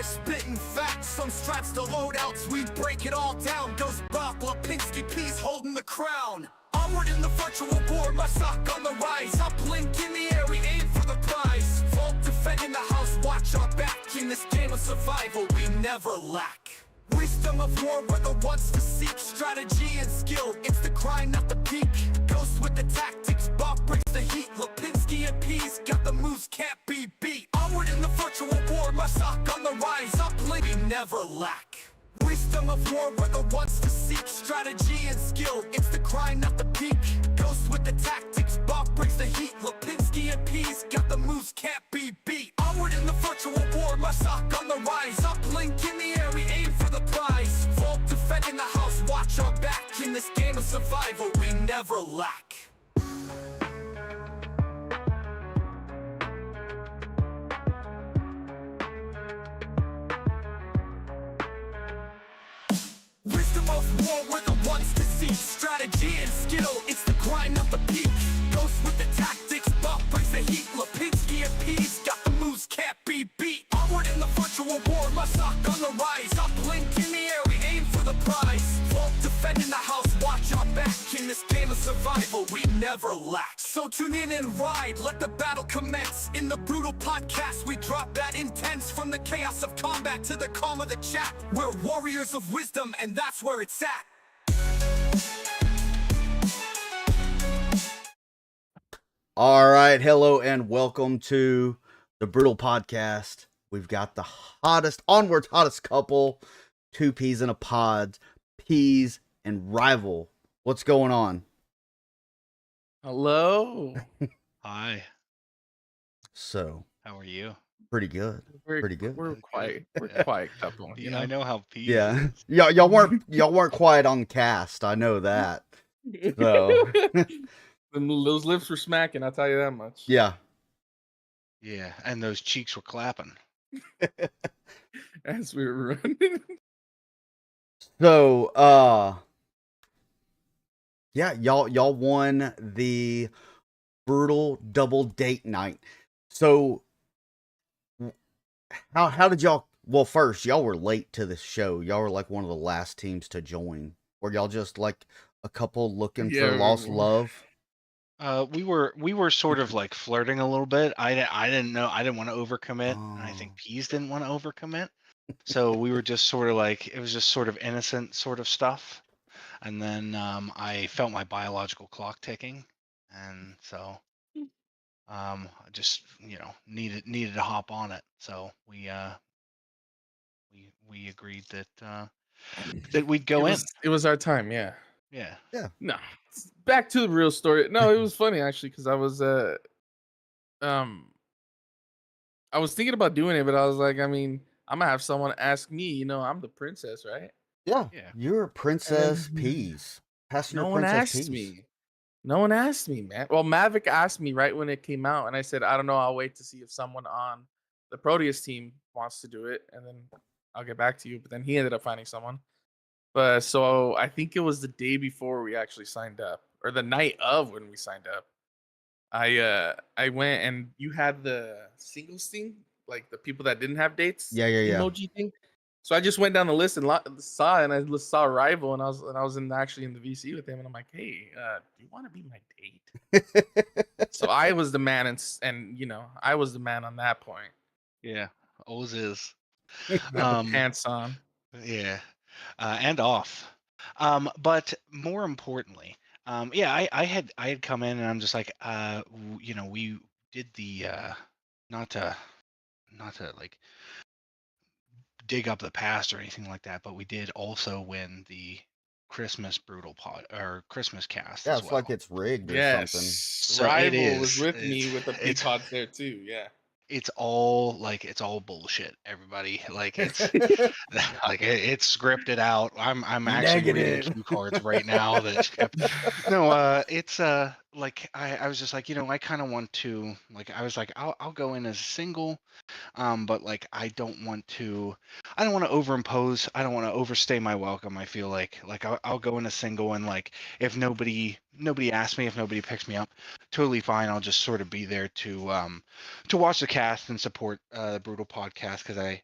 spitting facts, some strats to loadouts, we break it all down. Goes Bob, Lipinski, Peaz holding the crown. Onward in the virtual war, my sock on the rise. Up blink in the air, we aim for the prize. Vault defending the house, watch our back. In this game of survival, we never lack. Wisdom of war, we're the ones to seek. Strategy and skill, it's the grind, not the peak. Ghost with the tactics, Bob brings the heat. Lipinski and Peaz got the moves, can't be beat. Onward in the virtual war, my sock on the rise. Up blink, we never lack. Wisdom of war, we're the ones to seek. Strategy and skill, it's the grind, not the peak. Ghost with the tactics, Bob brings the heat. Lipinski and Peaz got the moves, can't be beat. Onward in the virtual war, my sock on the rise. Up blink in the air, we aim for the prize. Vault defending the house, watch our back. In this game of survival, we never lack. Wisdom of war, we're the ones to see. Strategy and skill, it's the grind, not the peak. Ghost with the tactics, Bob brings the heat. Lipinski and Peaz got the moves, can't be beat. Onward in the virtual war, my sock on the rise. Up blink in the air, we aim for the prize. Vault defending the house, watch our back. In this game of survival, we never lack. So tune in and ride, let the battle commence. In the brutal podcast, we drop that intense. From the chaos of combat to the calm of the chat, we're warriors of wisdom, and that's where it's at. All right, hello and welcome to the Brutal Podcast. We've got the hottest, Onward's hottest couple, two peas in a pod, Peaz and Rival. What's going on? Hello. Hi, So, how are you? pretty good. Pretty good. We're quiet. We're quiet couple. You know? I know how Peaz Yeah, is. y'all weren't quiet on cast. I know that. So, Those lips were smacking. I'll tell you that much. yeah. Yeah, and those cheeks were clapping. As we were running. So, yeah, y'all won the brutal double date night. So, how did y'all? Well, first, y'all were late to the show. Y'all were like one of the last teams to join. Were y'all just like a couple looking Yeah, for lost love? We were sort of like flirting a little bit. I didn't know. I didn't want to overcommit, and I think Peaz didn't want to overcommit. So we were just sort of like, it was just sort of innocent sort of stuff. And then I felt my biological clock ticking, and so I just needed to hop on it. So we agreed that we'd go in. It was our time. Yeah. Yeah. No. Back to the real story. No, it was funny actually because I was thinking about doing it, but I was like, I mean, I'm gonna have someone ask me. You know, I'm the princess, right? Yeah, Yeah. you're Princess Peaz. Passenger No one Princess asked Peaz. me. No one asked me, man. Well, Mavic asked me right when it came out, and I said, I don't know. I'll wait to see if someone on the Proteus team wants to do it, and then I'll get back to you. But then he ended up finding someone. But so I think it was the day before we actually signed up, or the night of when we signed up. I went and you had the singles thing, like the people that didn't have dates. Yeah. Emoji thing. So I just went down the list and saw a Rival, and I was actually in the VC with him, and I'm like, hey, do you want to be my date? So I was the man, and you know, I was the man on that point. Yeah. Always is. I had the pants on. Yeah. And off. But more importantly, yeah, I had come in and I'm just like, we did the not to like dig up the past or anything like that, but we did also win the Christmas brutal pod or Christmas cast. Yeah, as it's well. like it's rigged or Yes. something. So Rival it was is. with me with the big It's pods there too. Yeah. it's all bullshit, everybody. Like it's like it's scripted out. I'm actually reading Negative. cue cards right now that no, it's like I was just like, I kind of want to, like, I was like, I'll go in as a single, but like I don't want to overimpose, I don't want to overstay my welcome. I feel like I'll go in a single, and like if nobody asks me, if nobody picks me up, totally fine. I'll just sort of be there to watch the cast and support the Brutal podcast, because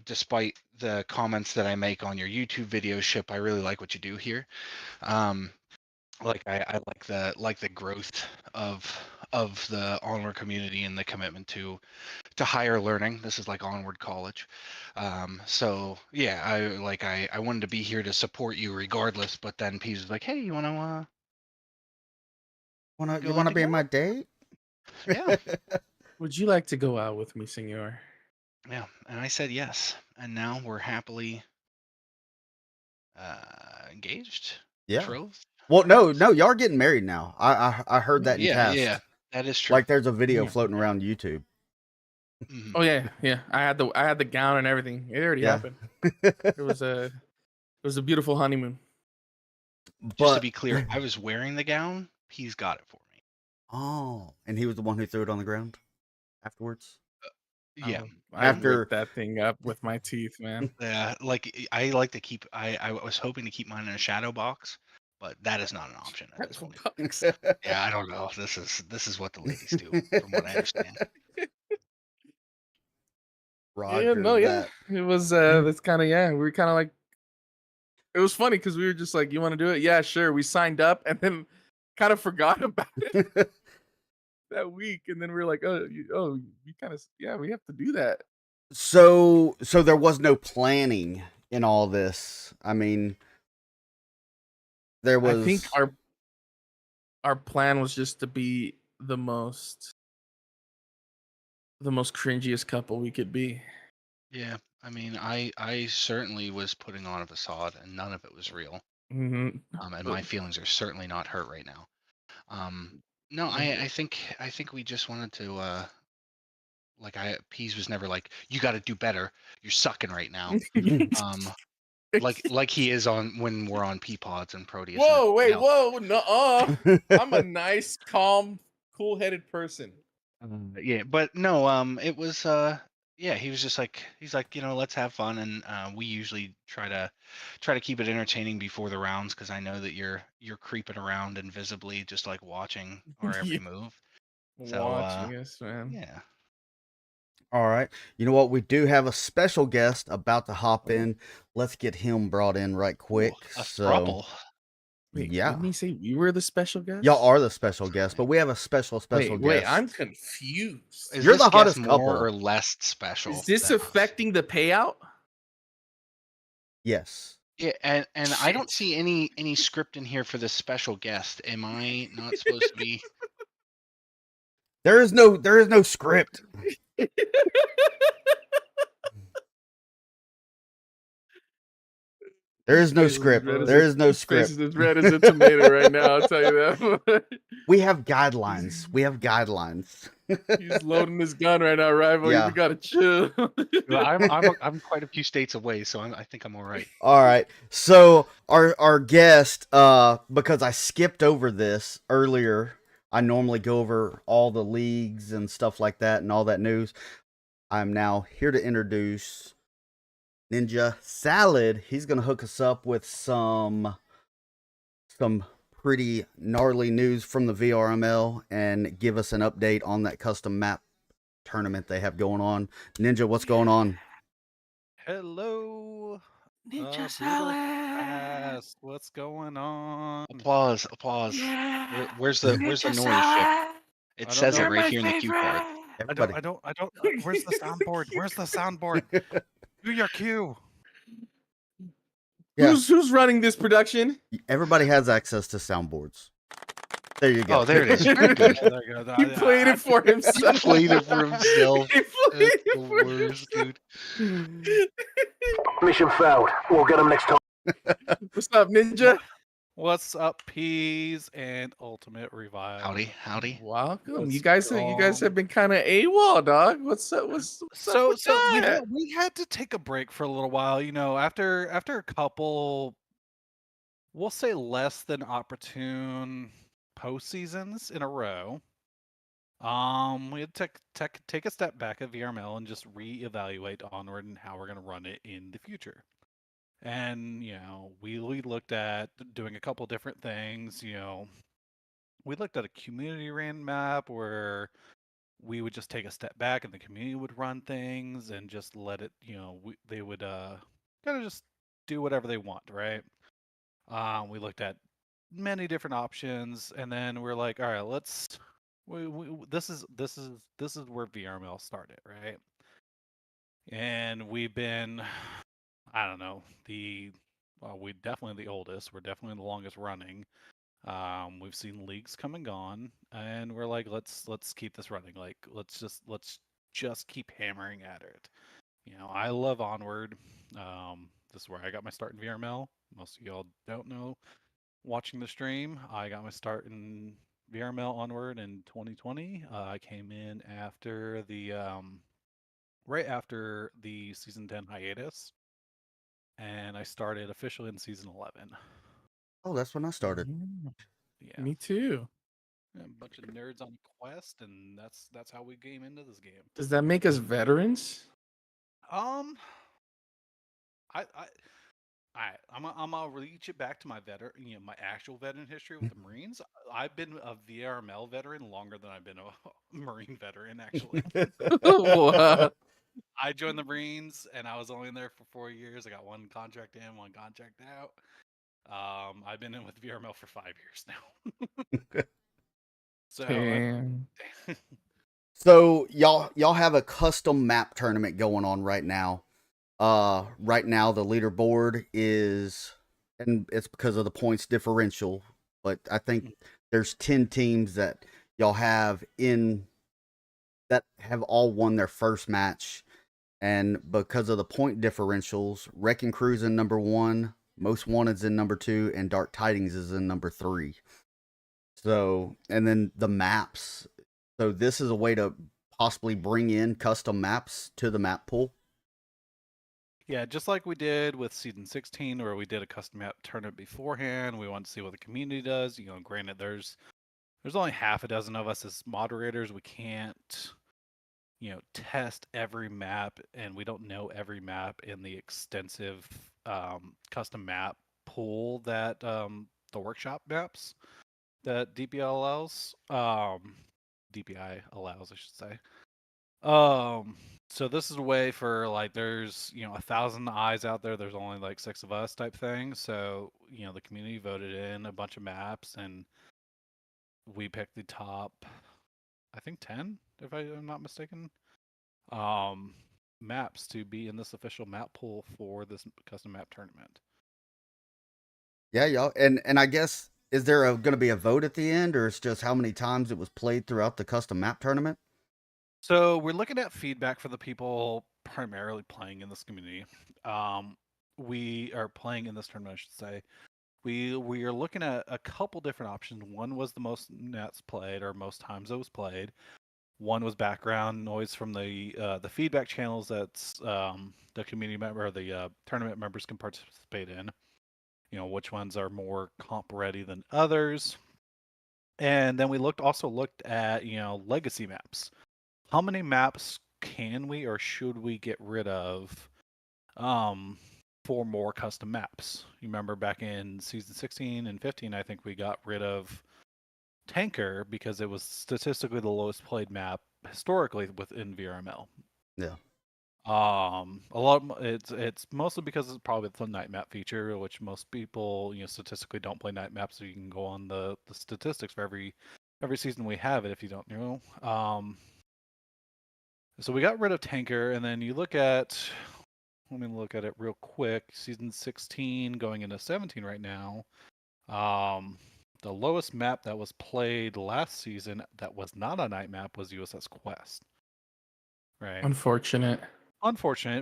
despite the comments that I make on your YouTube video, Ship, I really like what you do here. Like I like the growth of the Onward community and the commitment to higher learning. This is like Onward College. So yeah, I wanted to be here to support you regardless, but then Peaz was like, hey, you wanna You wanna be my date? yeah. Would you like to go out with me, senor? Yeah, and I said yes, and now we're happily engaged, Yeah. betrothed. Well, no, y'all are getting married now. I heard that in Yeah, cast. that is true. Like there's a video Yeah. floating around YouTube. Mhm. Oh yeah. I had the gown and everything. It already Yeah. happened. It was a beautiful honeymoon. Just to be clear, I was wearing the gown. He's got it for me. Oh, and he was the one who threw it on the ground afterwards. Yeah. I After- ripped that thing up with my teeth, man. Yeah, like I like to keep. I was hoping to keep mine in a shadow box, but that is not an option at this point. Yeah, I don't know. This is what the ladies do, from what I understand. Roger yeah. It was that's kind of we were kind of like, it was funny because we were just like, you want to do it? Yeah, sure. We signed up and then kind of forgot about it that week, and then we were like, you kind of, yeah, we have to do that. So there was no planning in all this. I mean, there was. I think our plan was just to be the most cringiest couple we could be. Yeah, I mean, I certainly was putting on a facade, and none of it was real. Mm-hmm. And my feelings are certainly not hurt right now. No, I think we just wanted to Peaz was never like, you got to do better. You're sucking right now. Like he is when we're on Pods and Proteus. Whoa, wait, No. whoa, no, I'm a nice, calm, cool-headed person. Yeah, but no, it was yeah, he was just like, he's like, let's have fun, and we usually try to keep it entertaining before the rounds, because I know that you're creeping around invisibly, just like watching our every Yeah. move. So, Watching us, man. Yeah. All right. You know what? We do have a special guest about to hop in. Let's get him brought in right quick. A So, throuple. Wait, yeah. didn't he say we were the special guest? Y'all are the special guest, but we have a special guest. Wait, I'm confused. Is You're this the hottest guest more couple. or less special? Is this than- affecting the payout? Yes. Yeah, and I don't see any script in here for this special guest. Am I not supposed to be? There is no script. There is no script. There is no His face script. is as red as a tomato right now. I'll tell you that. We have guidelines. He's loading his gun right now, rival. Yeah. You gotta chill. I'm quite a few states away, so I think I'm all right. All right. So our guest, because I skipped over this earlier, I normally go over all the leagues and stuff like that and all that news. I'm now here to introduce Ninja Salad. He's gonna hook us up with some pretty gnarly news from the VRML and give us an update on that custom map tournament they have going on. Ninja, what's going on? Hello, Ninja Brutal Cast. What's going on? Applause. Where's the noise chip? It don't says it know. right here in the cue card. Everybody. I don't. Where's the soundboard? Where's the soundboard? Do your cue. Yeah. Who's running this production? Everybody has access to soundboards. There you go. Oh, there it is. Very good. Yeah, there you go. He played it for He himself. played it for himself. He played That's it the for worst, dude. Mission failed. We'll get them next time. What's up, Ninja? What's up, Peaz and UltimateRival? Howdy. Welcome. What's You guys wrong? have been kind of AWOL, dog. What's up? What's up with that? we had to take a break for a little while. After a couple, we'll say less than opportune postseasons in a row. We had to take a step back at VRML and just reevaluate Onward and how we're going to run it in the future. And we looked at doing a couple different things. We looked at a community ran map where we would just take a step back and the community would run things and just let it. They would kind of just do whatever they want, right? We looked at many different options, and then we're like, all right, let's. This is where VRML started, right? And we've been, I don't know, we definitely the oldest. We're definitely the longest running. We've seen leagues come and gone, and we're like, let's keep this running. Like, let's just keep hammering at it. I love Onward. This is where I got my start in VRML. Most of y'all don't know. Watching the stream, I got my start in VRML Onward in 2020. I came in after the right after the season 10 hiatus, and I started officially in season 11. Oh, that's when I started. Yeah, Me too. a bunch of nerds on quest, and that's how we came into this game. Does that make us veterans? I'm gonna reach it back to my my actual veteran history with the Marines. I've been a VRML veteran longer than I've been a Marine veteran, actually. What? I joined the Marines, and I was only in there for 4 years. I got one contract in, one contract out. I've been in with VRML for 5 years now. So, Damn. So y'all have a custom map tournament going on right now. Right now the leaderboard is, and it's because of the points differential, but I think there's 10 teams that y'all have that have all won their first match, and because of the point differentials, Wrecking Crew's in number 1, Most Wanted's in number 2, and Dark Tidings is in number 3. So, and then the maps. So this is a way to possibly bring in custom maps to the map pool. yeah, just like we did with season 16, where we did a custom map tournament beforehand. We want to see what the community does. Granted, there's only half a dozen of us as moderators. We can't, test every map, and we don't know every map in the extensive custom map pool that the workshop maps that DPI allows. DPI allows, I should say. So this is a way for, like, there's 1,000 eyes out there. There's only like 6 of us type thing. So the community voted in a bunch of maps, and we picked the top, I think 10, if I'm not mistaken, maps to be in this official map pool for this custom map tournament. Yeah, y'all, and I guess, is there going to be a vote at the end, or it's just how many times it was played throughout the custom map tournament? So we're looking at feedback for the people primarily playing in this community. We are playing in this tournament, I should say. We are looking at a couple different options. One was the most nets played, or most times it was played. One was background noise from the feedback channels that's the community member or the tournament members can participate in. Which ones are more comp ready than others. And then we also looked at legacy maps. How many maps can we or should we get rid of for more custom maps? You remember back in season 16 and 15, I think we got rid of Tanker because it was statistically the lowest played map historically within VRML. Yeah. It's mostly because it's probably the night map feature, which most people statistically don't play night maps, so you can go on the statistics for every season we have it if you don't know. So we got rid of Tanker, and then let me look at it real quick. Season 16 going into 17 right now. The lowest map that was played last season that was not a night map was USS Quest. Right. Unfortunate,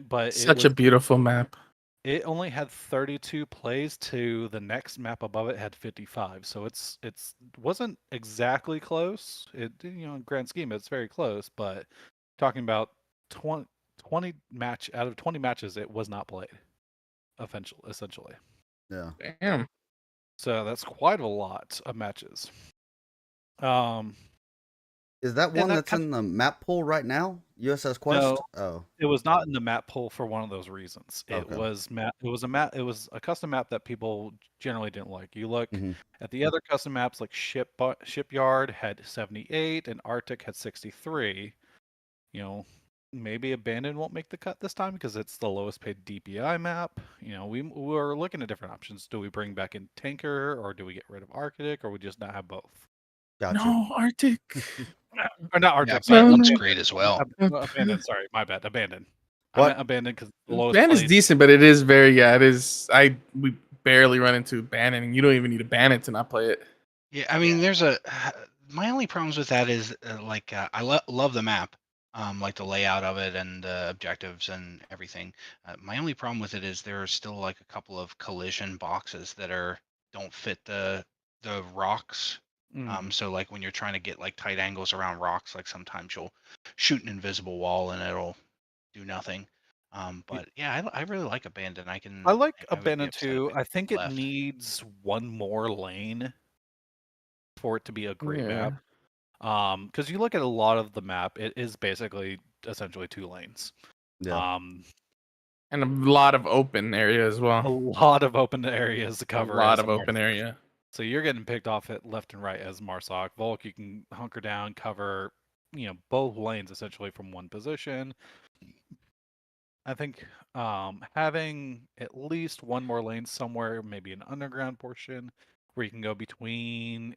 but such a beautiful map. It only had 32 plays to the next map above it had 55. So it's wasn't exactly close. It in grand scheme it's very close, but talking about 20 match out of 20 matches it was not played essentially. Yeah. Damn. So that's quite a lot of matches. Is that And one that that's kind in the map pool right now? USS Quest? No, Oh, it was not in the map pool for one of those reasons. It okay. was it was a custom map that people generally didn't like. You look hmm at the other custom maps like Shipyard had 78 and Arctic had 63. You know, maybe Abandon won't make the cut this time because it's the lowest paid DPI map. You know, we were looking at different options. Do we bring back in Tanker or do we get rid of Arctic or we just not have both? Gotcha. No, Arctic. Or not Yeah, Arctic, but sorry. it looks no. great as well. Abandon, sorry, my bad. Abandon. I What? meant Abandon because the lowest Ban is played. decent, but it is very it is. We barely run into Bannon, and you don't even need to ban it to not play it. Yeah, I mean, there's a my only problems with that is I love the map, like the layout of it and the objectives and everything. My only problem with it is there are still like a couple of collision boxes that don't fit the rocks. So like when you're trying to get like tight angles around rocks, like sometimes you'll shoot an invisible wall and it'll do nothing. But yeah, I really like Abandon. I like I would be Abandon upset too. if I think it left. needs one more lane for it to be a great Yeah. map. Because you look at a lot of the map, it is basically essentially 2 lanes. Yeah. And a lot of open area as A well. lot of open areas to A cover. lot as of a open Marsoc. area. So you're getting picked off at left and right as Marsoc. Volk, you can hunker down, cover, both lanes essentially from one position. I think having at least one more lane somewhere, maybe an underground portion, where you can go between,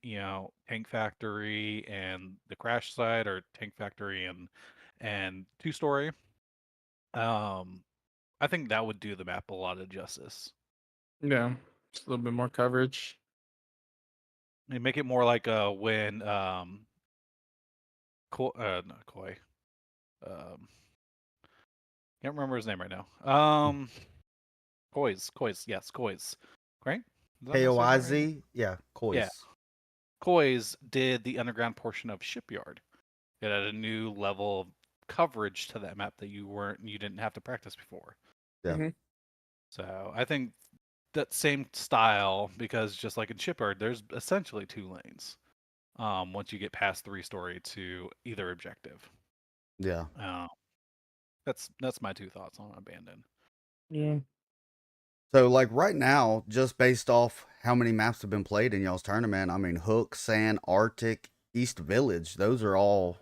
Tank Factory and the crash site, or Tank Factory and 2-story. I think that would do the map a lot of justice. Yeah, just a little bit more coverage. And make it more like when not Koi. Can't remember his name right now. Koi's, yes, Koi's. Right? Is that how I say his name right? KOIZ? Yeah, Koiz. Yeah. Koi's did the underground portion of Shipyard. It had a new level of coverage to that map that you didn't have to practice before. Yeah. Mhm. So I think that same style, because just like in Shipyard, there's essentially 2 lanes. Once you get past 3-story to either objective. Yeah. That's my 2 thoughts on Abandon. Yeah. So like right now, just based off how many maps have been played in y'all's tournament, I mean Hook, Sand, Arctic, East Village, those are all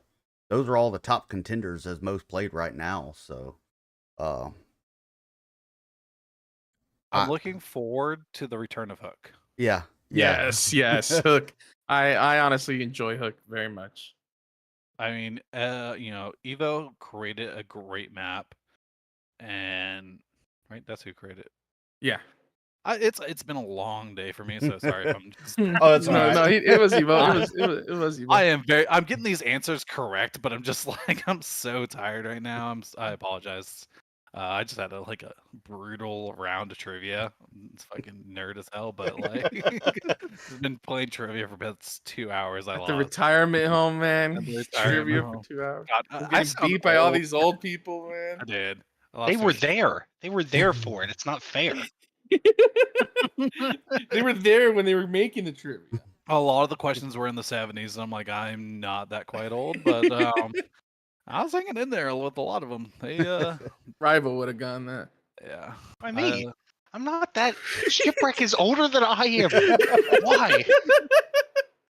the top contenders as most played right now. So I'm looking forward to the return of Hook. Yeah. Yes. Hook. I honestly enjoy Hook very much. I mean, Evo created a great map, and right, that's who created it. Yeah. It's been a long day for me, so sorry if I'm just. Oh, it's all no, right. no, it was Evo. It was Evo. I'm getting these answers correct, but I'm just like, I'm so tired right now. I apologize. I just had a brutal round of trivia. It's fucking nerd as hell, but like, I've been playing trivia for about 2 hours. I At lost. the retirement home, man. At the retirement Trivia home. for 2 hours. God, I'm I getting sound beat by all old. these old people, man. I did. They were there. They were there for it. It's not fair. They were there when they were making the trivia. A lot of the questions were in the 70s, and I'm like, I'm not that quite old, but I was hanging in there with a lot of them. They Rival would have gone that. yeah. By me. I'm not that. Shipwreck is older than I am. Why?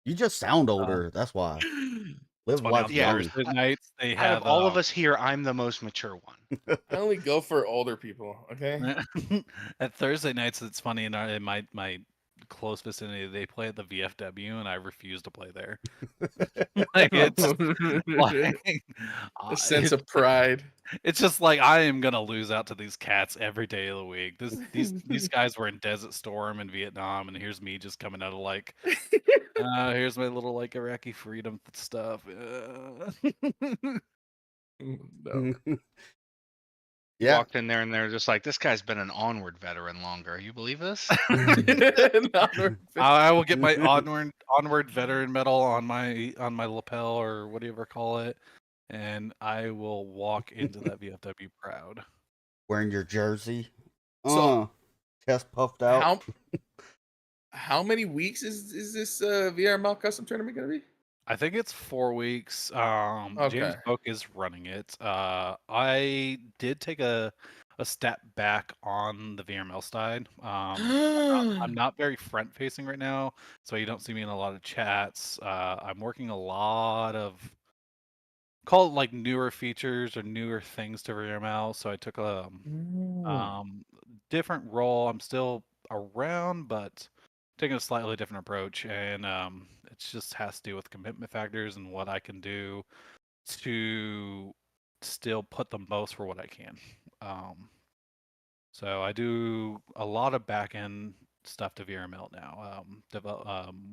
You just sound older. That's why. Live Funny, life on young. Thursday nights they Out have of all of us here, I'm the most mature one. I only go for older people, okay? At Thursday nights, it's funny in my close vicinity, they play at the VFW, and I refuse to play there. Like it's like A sense of pride. It's just like I am gonna lose out to these cats every day of the week. These guys were in Desert Storm in Vietnam, and here's me just coming out of like, here's my little like Iraqi freedom stuff. No. Yeah. Walked in there and they're just like, this guy's been an Onward veteran longer. You believe this? I will get my onward veteran medal on my lapel or whatever call it, and I will walk into that VFW proud. Wearing your jersey. So- Chest puffed out. How many weeks is this VRML custom tournament gonna be? I think it's 4 weeks. James Okay. Book is running it. I did take a step back on the VRML side. I'm not very front facing right now, so you don't see me in a lot of chats. I'm working a lot of call it like newer features or newer things to VRML. So I took a different role. I'm still around, but taking a slightly different approach, and it just has to do with commitment factors and what I can do to still put the most for what I can. So I do a lot of back-end stuff to VRML now.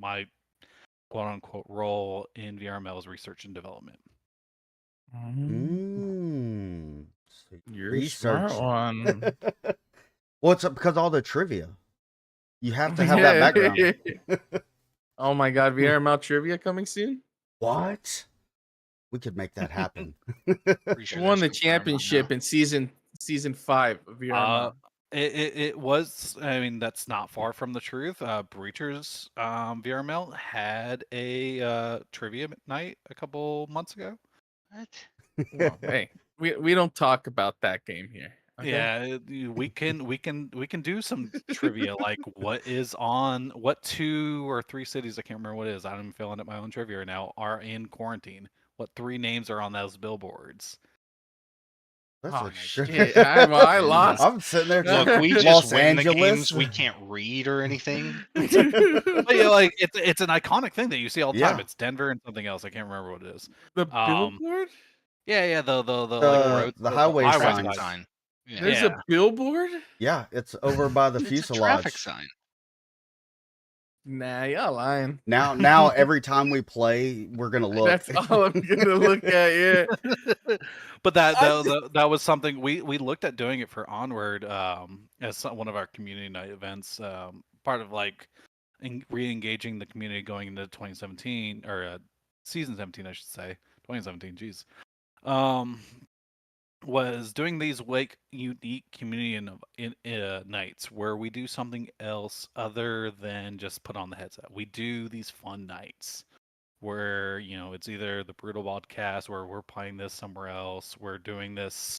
My quote-unquote role in VRML is research and development. So You're a smart one. Well, it's because all the trivia. You have to have that background. Oh my God, VRML trivia coming soon. What? We could make that happen. Pretty sure Won the that's confirmed right championship now. in season 5 of VRML. It was. I mean, that's not far from the truth. Breachers VRML had a trivia night a couple months ago. What? Well, hey, we don't talk about that game here. Okay? Yeah, we can do some trivia like what 2 or 3 cities, I can't remember what it is. I'm filling up my own trivia right now, are in quarantine. What 3 names are on those billboards? That's Oh a shit. shit! I lost. I'm sitting there. Look, we just Los win the Angeles. games. We can't read or anything. But yeah, like it's an iconic thing that you see all the time. Yeah. It's Denver and something else. I can't remember what it is. The billboard? Yeah, the like road, the highway Traffic signs. sign. Yeah. There's a billboard? Yeah, it's over by the It's a fuselage. traffic sign. Nah, y'all lying. Now every time we play, we're gonna look. That's all I'm gonna look at. Yeah. But that was something we looked at doing it for Onward as one of our community night events. Part of like re-engaging the community going into 2017 or season 17, I should say. 2017, geez. Was doing these like unique community nights where we do something else other than just put on the headset. We do these fun nights where it's either the Brutal Podcast where we're playing this somewhere else. We're doing this,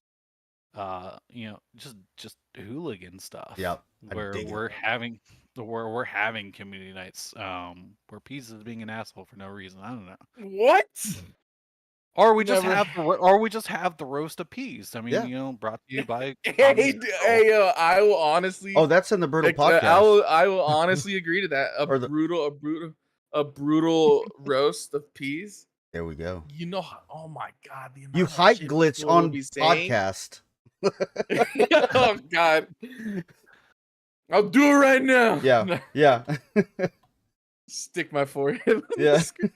just hooligan stuff. Yep. Where we're having community nights. Where Peaz is being an asshole for no reason. I don't know. What? Or we just Never. have the roast of Peaz. I mean, Yeah. Brought to you by. Hey, I will honestly. Oh, that's in the Brutal Podcast. I will honestly agree to that. A brutal roast of Peaz. There we go. You know, oh my God, the amount You of hike shit glitch people will on be saying. podcast. Oh God, I'll do it right now. Yeah, yeah, Stick my forehead. On the yeah. screen.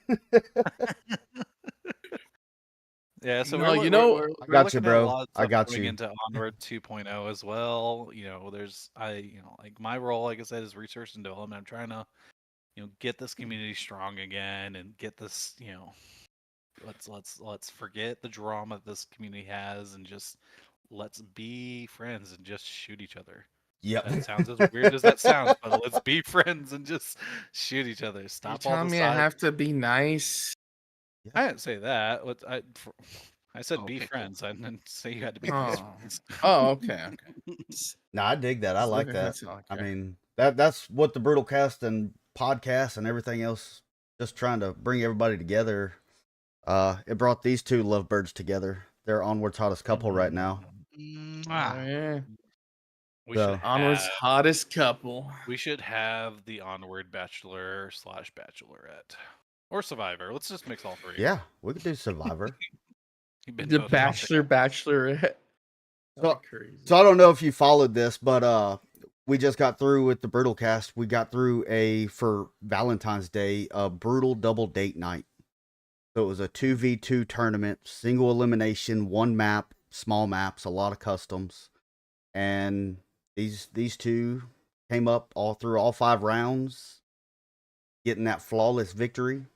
Yeah, so No, we're I got you, looking at a bro. lot of I stuff got going you. into Onward 2.0 as well. There's like my role, like I said, is research and development. I'm trying to, get this community strong again and get this, let's forget the drama this community has and just let's be friends and just shoot each other. Yep. That sounds as weird as that sounds, but let's be friends and just shoot each other. You Stop all telling the me I side. have to be nice? I didn't say that. I said be Okay, cool. friends. I didn't say you had to be Oh. best friends. Oh, okay. No, I dig that. I like that. That's all I care. mean, that's what the Brutal Cast and podcast and everything else, just trying to bring everybody together. It brought these two lovebirds together. They're Onward's hottest couple right now. Oh, Mwah. yeah. We So- should Onward's have, hottest couple. we should have the Onward Bachelor / Bachelorette or Survivor. Let's just mix all 3. Yeah, we could do Survivor. You've been The voted off the Bachelorette. So- That'd be crazy. So I don't know if you followed this, but we just got through with the Brutal Cast. We got through for Valentine's Day, a brutal double date night. So it was a 2v2 tournament, single elimination, 1 map, small maps, a lot of customs. And these two came up all through all 5 rounds, getting that flawless victory.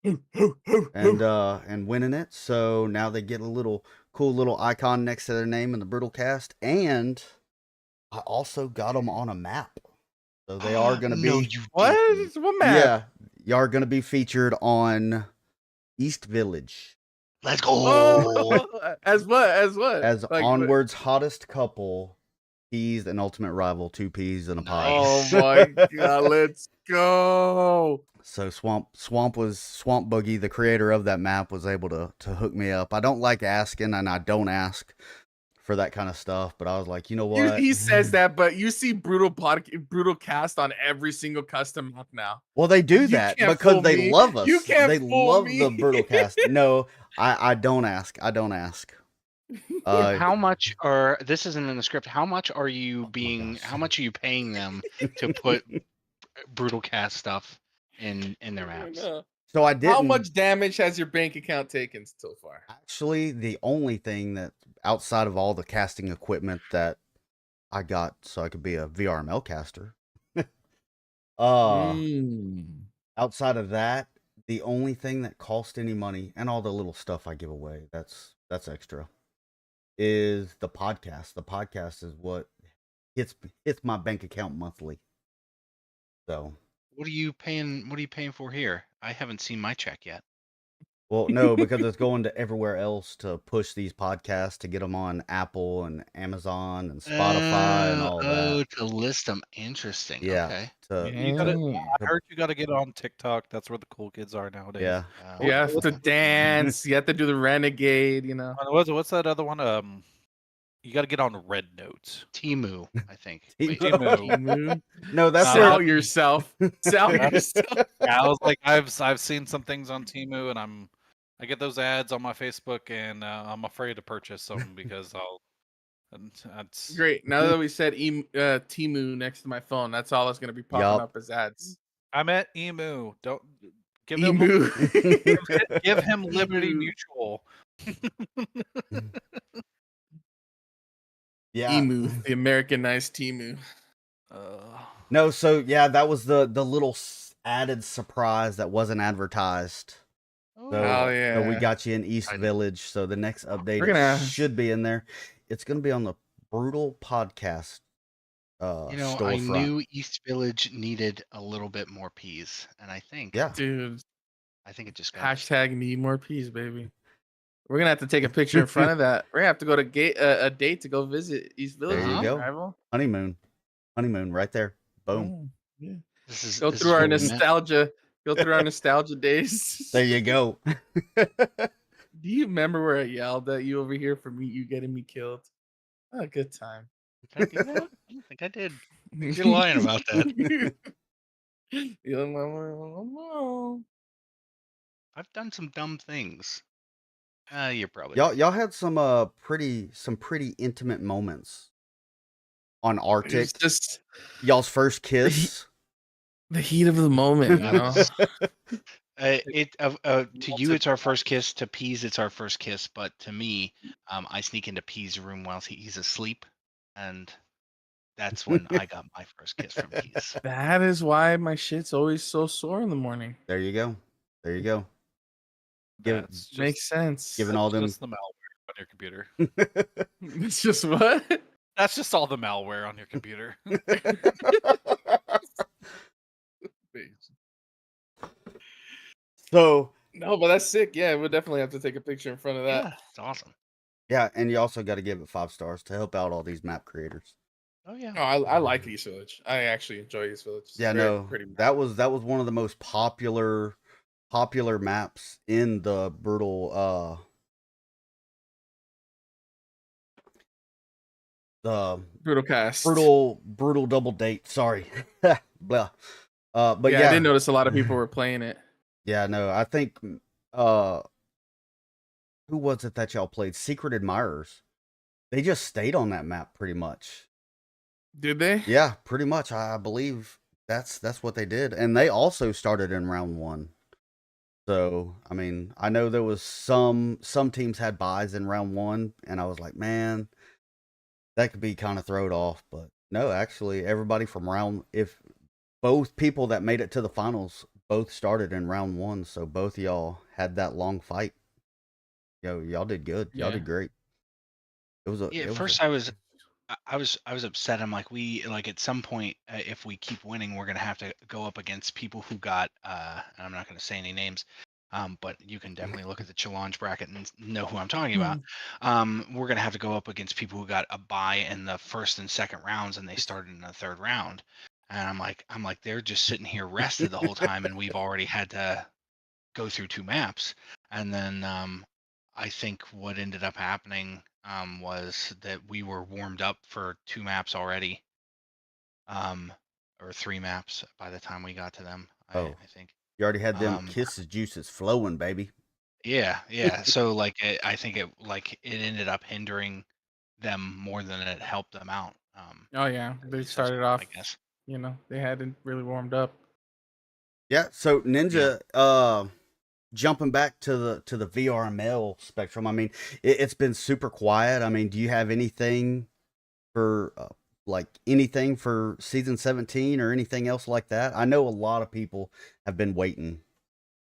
And winning it. So now they get a cool little icon next to their name in the Brutal Cast, and I also got them on a map. So they are going to be What? What map? y'all are gonna be featured on East Village Let's go. Oh, as what? As what? as Like, what? Onward's hottest couple, Peaz and UltimateRival, 2 peas in a pod. Oh Nice. my god, let's go. So Swamp Boogie, the creator of that map, was able to hook me up. I don't like asking, and I don't ask for that kind of stuff, but I was like, you know what? He says that, but you see brutal cast on every single custom map now. Well, they do You that can't because fool they me. love us. You can't They fool love me. the brutal cast. No, I don't ask. I don't ask. How much are this isn't in the script? How much are you gosh. how much are you paying them to put brutal cast stuff in their maps? So I didn't. How much damage has your bank account taken so far? Actually, the only thing that outside of all the casting equipment that I got so I could be a VRML caster. Outside of that, the only thing that cost any money and all the little stuff I give away, that's extra, is the podcast. The podcast is what hits my bank account monthly. So, What are you paying for here? I haven't seen my check yet. well, no, because it's going to everywhere else to push these podcasts to get them on Apple and Amazon and Spotify and all that. To list them. Interesting. Yeah. Okay. You gotta, I heard you gotta get on TikTok. That's where the cool kids are nowadays. Yeah. You have to dance. You have to do the renegade. You know. What's that other one? You gotta get on Red Notes. Timu, I think. Timu. Timu. No, that's Sell where yourself. Sell yourself. Yeah, I was like, I've seen some things on Timu, and I get those ads on my Facebook, and I'm afraid to purchase them because that's Great. Now that we said Timu next to my phone, that's all that's gonna be popping up as ads. I meant Emu. Don't give Emu. him give him Liberty Emu. Mutual. yeah. Emu, the Americanized Timu. No, so yeah, that was the little added surprise that wasn't advertised. So, yeah. so we got you in East Village. So the next update gonna- should be in there. It's going to be on the Brutal Podcast. You know, I knew East Village needed a little bit more peas, and I think, Yeah. Dude, I think it just got hashtag need more peas, baby. We're gonna have to take a picture in front of that. We're gonna have to go to a date to go visit East Village. There you go. Rival. Honeymoon right there. Boom. Yeah. This is Go this through is our what we meant. nostalgia. Go through our nostalgia days. There you go. Do you remember where I yelled at you over here for you getting me killed? Oh, a good time. Did I do that? I don't think I did. You're lying about that. I've done some dumb things. You're probably Y'all had some pretty intimate moments on Arctic. It's just Y'all's first kiss. the heat of the moment, you know. To you, it's our first kiss. To Peaz, it's our first kiss. But to me, I sneak into Peaz's room while he's asleep, and that's when I got my first kiss from Peaz. That is why my shit's always so sore in the morning. There you go. There you go. That's just, Makes sense. Given all them. just the malware on your computer. It's just what? That's just all the malware on your computer. So No, but that's sick. Yeah, we'll definitely have to take a picture in front of that. Yeah, it's awesome. yeah, and you also got to give it 5 stars to help out all these map creators. Oh yeah. No, I like East Village. I actually enjoy East Village. It's Yeah, very no, pretty. that was one of the most popular maps in the brutal the brutal cast. brutal double date. Sorry, blah. But yeah, I did notice a lot of people were playing it. Yeah, no, I think who was it that y'all played? Secret Admirers. They just stayed on that map pretty much. Did they? Yeah, pretty much. I believe that's what they did, and they also started in round 1. So, I mean, I know there was some teams had buys in round 1, and I was like, man, that could be kind of thrown off. But no, actually, everybody from if both people that made it to the finals both started in round 1, so both of y'all had that long fight. Y'all did good. Y'all did great. It was At first, I was I was upset. I'm like, we like at some point, if we keep winning, we're gonna have to go up against people who got and I'm not gonna say any names, but you can definitely look at the challenge bracket and know who I'm talking about. We're gonna have to go up against people who got a bye in the first and second rounds, and they started in the third round. And I'm like, they're just sitting here rested the whole time, and we've already had to go through two maps. And then I think what ended up happening was that we were warmed up for two maps already, um, or three maps by the time we got to them. I, Oh, I think. you already had them Um, kisses juices flowing, baby. yeah, yeah. So like, I think it ended up hindering them more than it helped them out. Oh yeah, At they least that's started I off. guess. They hadn't really warmed up. Yeah. So Yeah. Ninja, jumping back to the VRML spectrum. I mean, it's been super quiet. I mean, do you have anything for like anything for season 17 or anything else like that? I know a lot of people have been waiting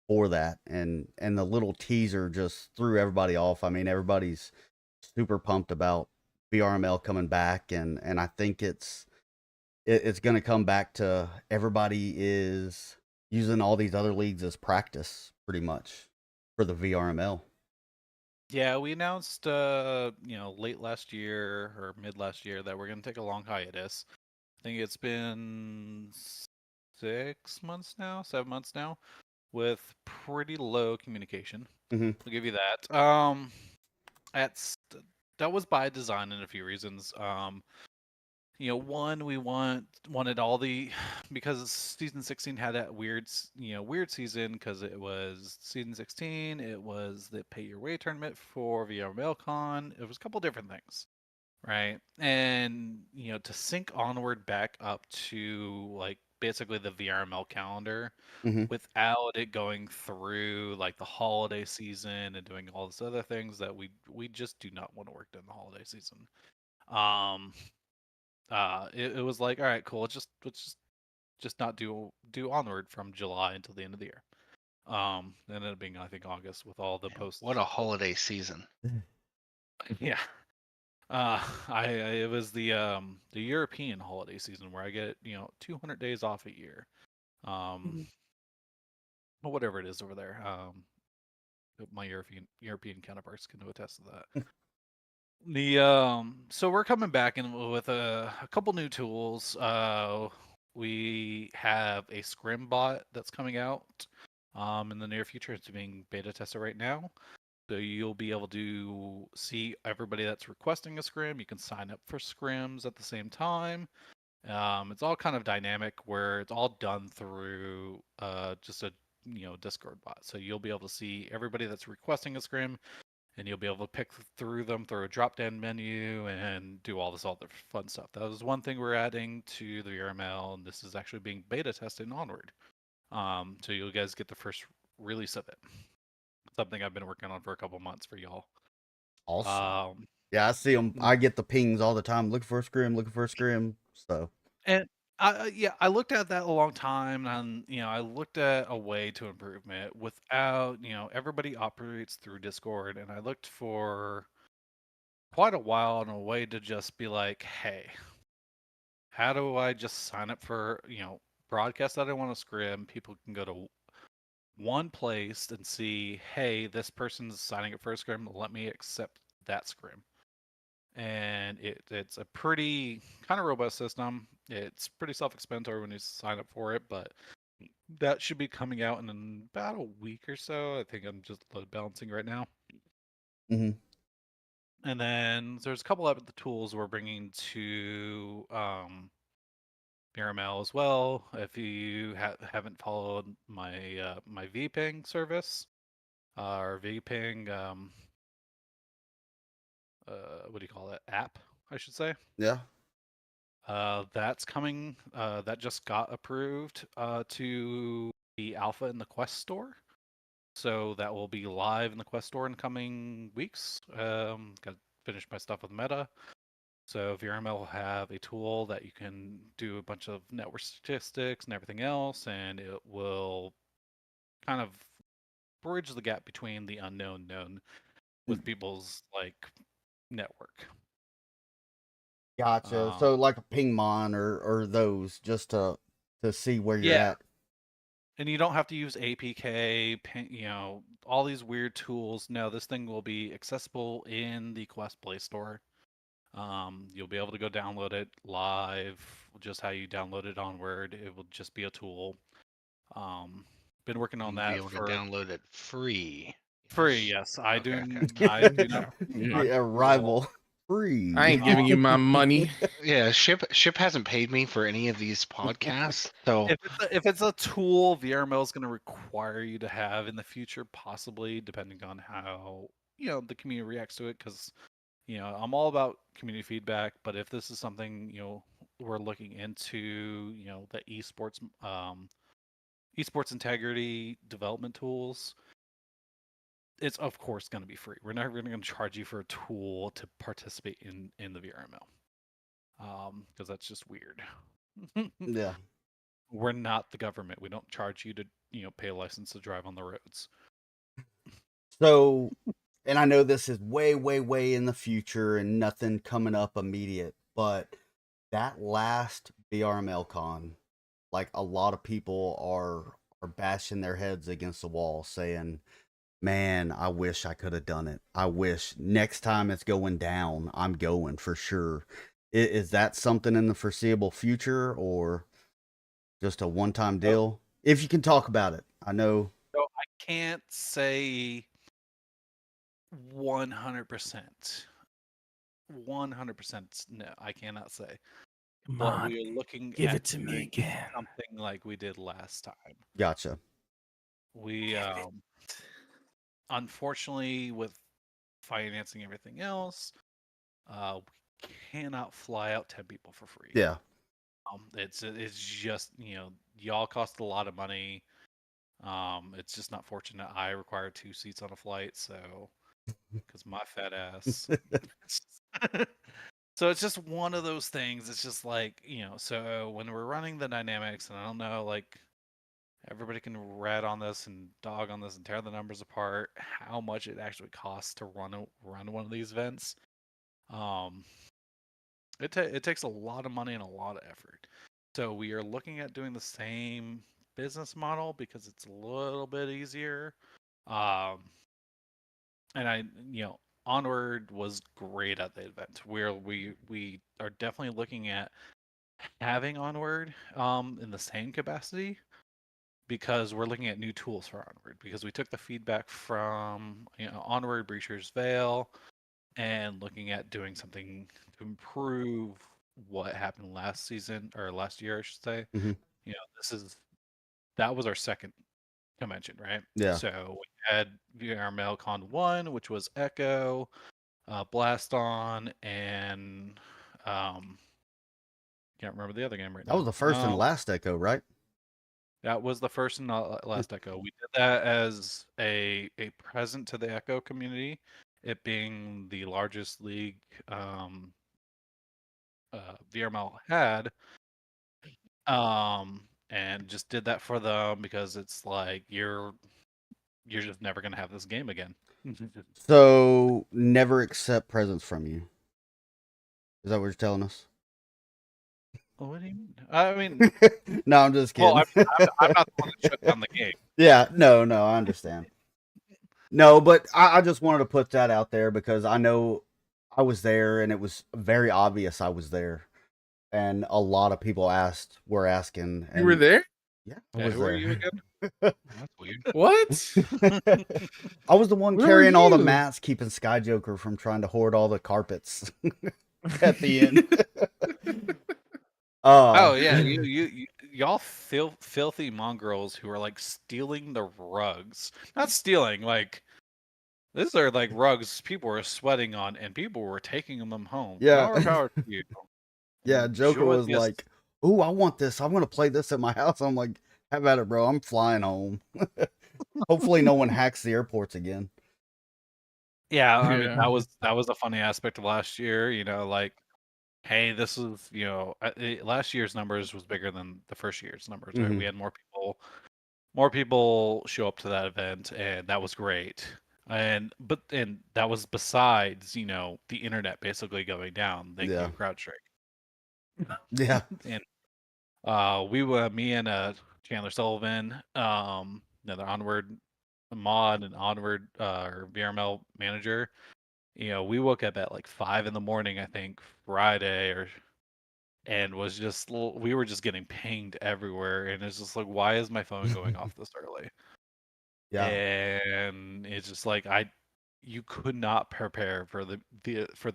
for that, and the little teaser just threw everybody off. I mean, everybody's super pumped about VRML coming back, and I think it's going to come back to everybody is using all these other leagues as practice pretty much for the VRML. Yeah, we announced, late last year or mid last year that we're going to take a long hiatus. I think it's been 6 months now, 7 months now, with pretty low communication. Mm-hmm. I'll give you that. That's that was by design in a few reasons. One, we wanted all the because season 16 had that weird season because it was season 16, it was the pay your way tournament for VRMLCon. It was a couple different things, right? And to sync Onward back up to like basically the VRML calendar Mm-hmm. without it going through like the holiday season and doing all this other things that we just do not want to work during the holiday season. Um it was like, all right, cool. Let's just not do Onward from July until the end of the year. It ended up being I think August with all the Man, posts. what a holiday season. Yeah. I it was the European holiday season where I get 200 days off a year. Um, or whatever it is over there. My European counterparts can attest to that. So we're coming back in with a couple new tools. We have a scrim bot that's coming out in the near future. It's being beta tested right now. So you'll be able to see everybody that's requesting a scrim. You can sign up for scrims at the same time. It's all kind of dynamic where it's all done through just a Discord bot. So you'll be able to see everybody that's requesting a scrim, and you'll be able to pick through them through a drop-down menu and do all this other fun stuff. That was one thing we're adding to the URML, and this is actually being beta tested onward. So you guys get the first release of it. Something I've been working on for a couple months for y'all. Awesome. Yeah, I see them. I get the pings all the time. Looking for a scrim. Looking for a scrim. So. And I looked at that a long time, and I looked at a way to improvement without, everybody operates through Discord, and I looked for quite a while on a way to just be like, hey, how do I just sign up for, broadcast that I want to scrim? People can go to one place and see, hey, this person's signing up for a scrim. Let me accept that scrim. And it's a pretty kind of robust system. It's pretty self-explanatory when you sign up for it, but that should be coming out in about a week or so. I think I'm just load balancing right now. Mm-hmm. And then there's a couple of the tools we're bringing to Miramel as well. If you haven't followed my my vping service or vping what do you call that app, I should say. Yeah. That's coming. That just got approved to the alpha in the Quest store. So that will be live in the Quest store in coming weeks. Got to finish my stuff with Meta. So VRML will have a tool that you can do a bunch of network statistics and everything else, and it will kind of bridge the gap between the unknown known with people's like network. Gotcha. So like a pingmon or those just to see where you're Yeah. at. And you don't have to use APK, all these weird tools. No, this thing will be accessible in the Quest Play Store. You'll be able to go download it live, just how you download it Onward. It will just be a tool. Been working on You'll that be able to download it free. free. Yes, I Okay, do. okay. I do not. Yeah, rival free. I ain't giving you my money. Yeah, Ship hasn't paid me for any of these podcasts, so If it's a tool, VRML is going to require you to have in the future, possibly, depending on how the community reacts to it. Because I'm all about community feedback, but if this is something we're looking into, the esports integrity development tools, it's of course going to be free. We're never going to charge you for a tool to participate in the VRML, because that's just weird. Yeah. We're not the government. We don't charge you to pay a license to drive on the roads. So, and I know this is way, way, way in the future and nothing coming up immediate, but that last VRML con, like a lot of people are bashing their heads against the wall saying, man, I wish I could have done it. I wish next time it's going down, I'm going for sure. Is that something in the foreseeable future or just a one-time deal? If you can talk about it. I know. So I can't say 100%. 100% no, I cannot say. Come But on, we are looking give at it to me doing again. something like we did last time. Gotcha. We unfortunately, with financing everything else, we cannot fly out 10 people for free. Yeah. It's just y'all cost a lot of money. It's just not fortunate. I require 2 seats on a flight, so because my fat ass. So it's just one of those things. It's just like so when we're running the dynamics, and I don't know, like everybody can rat on this and dog on this and tear the numbers apart, how much it actually costs to run one of these events. It takes a lot of money and a lot of effort. So we are looking at doing the same business model because it's a little bit easier. And Onward was great at the event. We are definitely looking at having Onward in the same capacity, because we're looking at new tools for Onward, because we took the feedback from Onward, Breacher's Veil, and looking at doing something to improve what happened last season, or last year, I should say. Mhm. That was our second convention, right? Yeah. So we had VRML Con 1, which was Echo, Blaston, and can't remember the other game right now. That was the first and last Echo, right? That was the first and last Echo. We did that as a present to the Echo community, it being the largest league VRML had, and just did that for them because it's like you're just never gonna have this game again. So never accept presents from you. Is that what you're telling us? What do you mean? I mean, No, I'm just kidding. well, I'm not the one that shut down the game. Yeah, no, I understand. No, but I just wanted to put that out there because I know I was there and it was very obvious I was there. And a lot of people were asking. And You were there? Yeah, I Yeah, was who there. are you again? That's weird. What? I was the one Where carrying were all the you? mats, keeping Sky Joker from trying to hoard all the carpets at the end. Oh yeah, y'all filthy mongrels who are like stealing the rugs. Not stealing, like these are like rugs people were sweating on, and people were taking them home. Yeah. More power to you. Yeah, Joker Enjoy was this. like, "Ooh, I want this. I want to play this at my house." I'm like, "Have at it, bro. I'm flying home." Hopefully, no one hacks the airports again. Yeah, I mean Yeah. that was a funny aspect of last year. Like, hey, this is last year's numbers was bigger than the first year's numbers. Right? Mhm. We had more people show up to that event, and that was great. And that was besides the internet basically going down thanks Yeah. to CrowdStrike. Yeah. And we were me and Chandler Sullivan, another Onward mod and Onward or VRML manager. We woke up at like 5 in the morning, I think, Friday, and we were just getting pinged everywhere, and it's just like, why is my phone going off this early? Yeah. And it's just like you could not prepare for the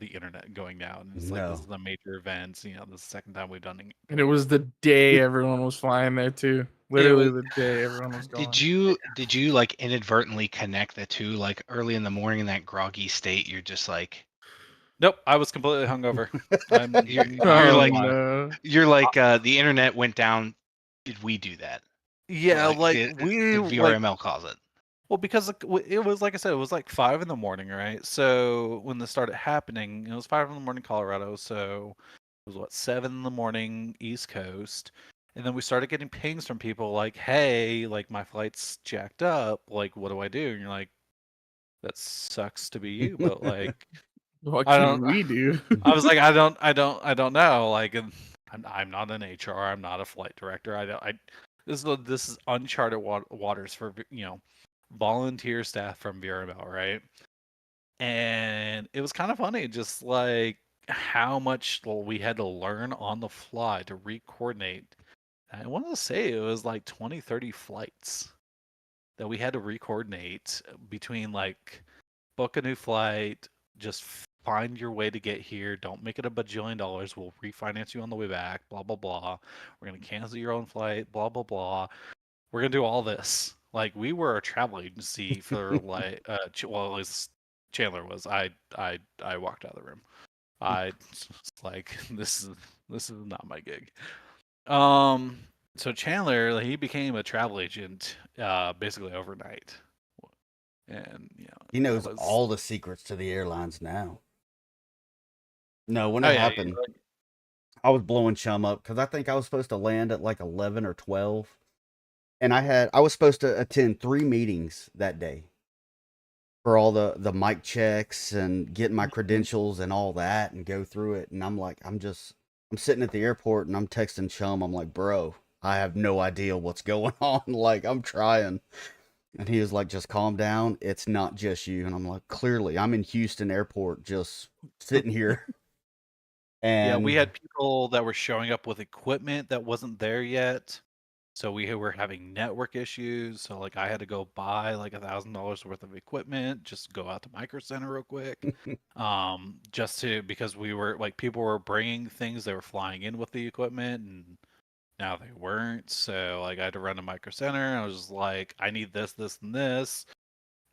internet going down. It's like, this No. is a major event. This is the second time we've done it. And it was the day everyone was flying there too. Literally the day everyone was going. Did you like inadvertently connect the two, like early in the morning in that groggy state? You're just like, Nope, I was completely hungover. You're Oh, like, no. the internet went down. Did we do that? Yeah, like did we VRML cause it? Well, because it was, like I said, it was like 5 in the morning, right? So when this started happening, it was 5 in the morning Colorado, so it was 7 in the morning East Coast. And then we started getting pings from people like, hey, like my flight's jacked up, like what do I do? And you're like, that sucks to be you, but like What I can don't we do? I was like, I don't know. Like, and I'm not an HR. I'm not a flight director. This is uncharted waters for volunteer staff from VRML, right? And it was kind of funny, just like how much we had to learn on the fly to re-coordinate. I want to say it was like 20, 30 flights that we had to re-coordinate between like book a new flight, just find your way to get here. Don't make it a bajillion dollars. We'll refinance you on the way back. Blah blah blah. We're gonna cancel your own flight. Blah blah blah. We're gonna do all this. Like we were a travel agency for like, well, at least Chandler was. I walked out of the room. I was like, this is not my gig. So Chandler, like, he became a travel agent basically overnight. And He knows it was, all the secrets to the airlines now. No, when oh it yeah, happened, I was blowing chum up because I think I was supposed to land at like 11 or 12. And I was supposed to attend 3 meetings that day for all the mic checks and getting my credentials and all that and go through it. And I'm like, I'm sitting at the airport and I'm texting chum. I'm like, bro, I have no idea what's going on. Like, I'm trying. And he was like, just calm down. It's not just you. And I'm like, clearly, I'm in Houston airport just sitting here. yeah, And we had people that were showing up with equipment that wasn't there yet. So we were having network issues. So like I had to go buy like $1,000 worth of equipment, just go out to Micro Center real quick. Because we were like, people were bringing things, they were flying in with the equipment and now they weren't. So like I had to run to Micro Center and I was just like, I need this, this, and this.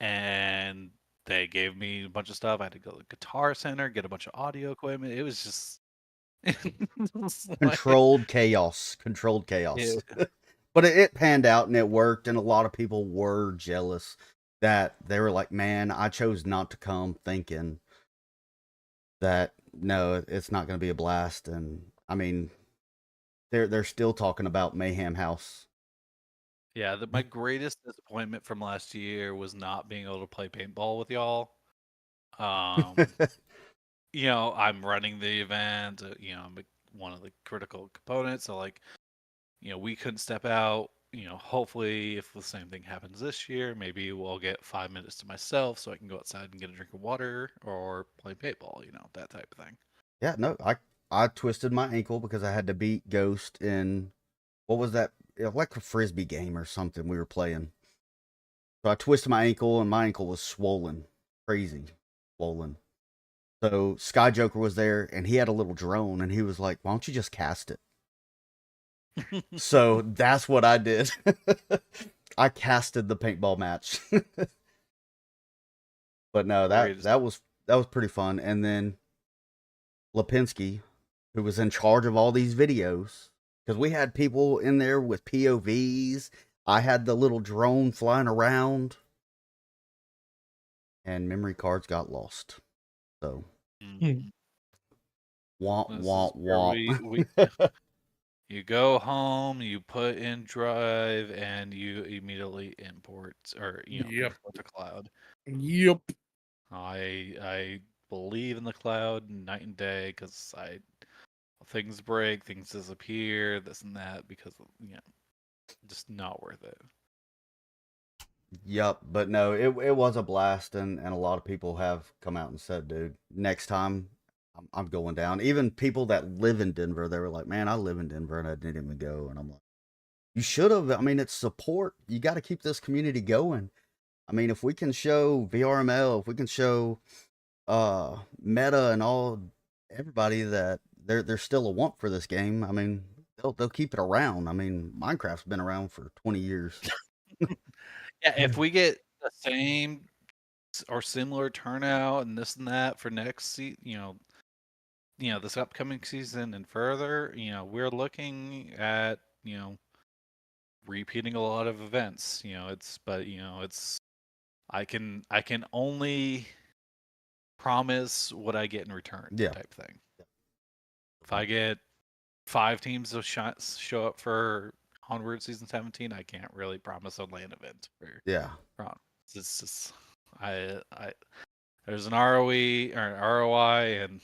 And they gave me a bunch of stuff. I had to go to the Guitar Center, get a bunch of audio equipment. It was just controlled chaos. Yeah. But it panned out and it worked. And a lot of people were jealous that they were like, man, I chose not to come thinking that, no, it's not going to be a blast. And I mean, they're still talking about Mayhem House. Yeah, my greatest disappointment from last year was not being able to play paintball with y'all. I'm running the event. I'm one of the critical components. So like, we couldn't step out. Hopefully, if the same thing happens this year, maybe we'll get 5 minutes to myself so I can go outside and get a drink of water or play paintball. That type of thing. Yeah, no, I twisted my ankle because I had to beat Ghost in, what was that? Like a frisbee game or something we were playing. So I twisted my ankle and my ankle was swollen, crazy swollen. So Sky Joker was there and he had a little drone and he was like, why don't you just cast it? So that's what I did. I casted the paintball match. But no, that was pretty fun. And then Lipinski, who was in charge of all these videos, because we had people in there with POVs. I had the little drone flying around, and memory cards got lost. So, womp, womp, womp. You go home, you put in Drive, and you immediately import or import the cloud. Yep. I believe in the cloud night and day because I things break, things disappear, this and that, because just not worth it. Yep, but no, it was a blast, and a lot of people have come out and said, dude, next time I'm going down. Even people that live in Denver, they were like, man, I live in Denver and I didn't even go. And I'm like, you should have. I mean, it's support. You got to keep this community going. I mean, if we can show VRML, if we can show Meta and everybody that there's still a want for this game, I mean, they'll keep it around. I mean, Minecraft's been around for 20 years. Yeah, if we get the same or similar turnout and this and that for next this upcoming season and further, we're looking at, repeating a lot of events. I can only promise what I get in return, Yeah. type thing. If I get 5 teams to show up for Onward Season 17, I can't really promise a LAN event for Yeah. It's just there's an ROE or an ROI, and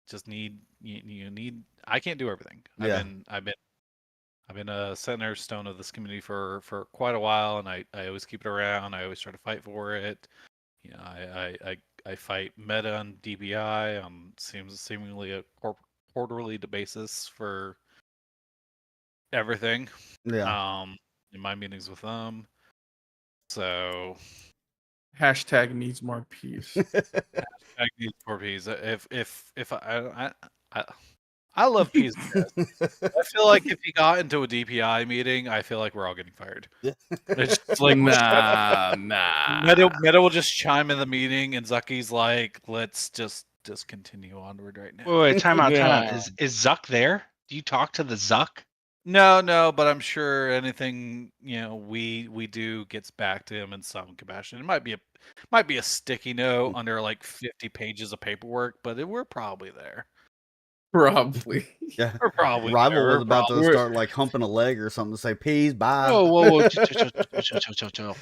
just need I can't do everything. Yeah. I've been a center stone of this community for quite a while, and I always keep it around. I always try to fight for it. I fight Meta on DBI on seemingly a quarterly basis for everything. Yeah. In my meetings with them. So Hashtag needs more peace. I need 4 P's. If I love P's. I feel like if he got into a DPI meeting, I feel like we're all getting fired. It's just like nah. Meta will just chime in the meeting, and Zucky's like, "Let's just continue onward right now." Wait, time out. Yeah. Is Zuck there? Do you talk to the Zuck? No, but I'm sure anything we do gets back to him in some capacity. It might be a sticky note under like 50 pages of paperwork, but we're probably there. Probably. Yeah. We're probably Rival there. was about to start like humping a leg or something to say, peas, bye. Whoa. Chill.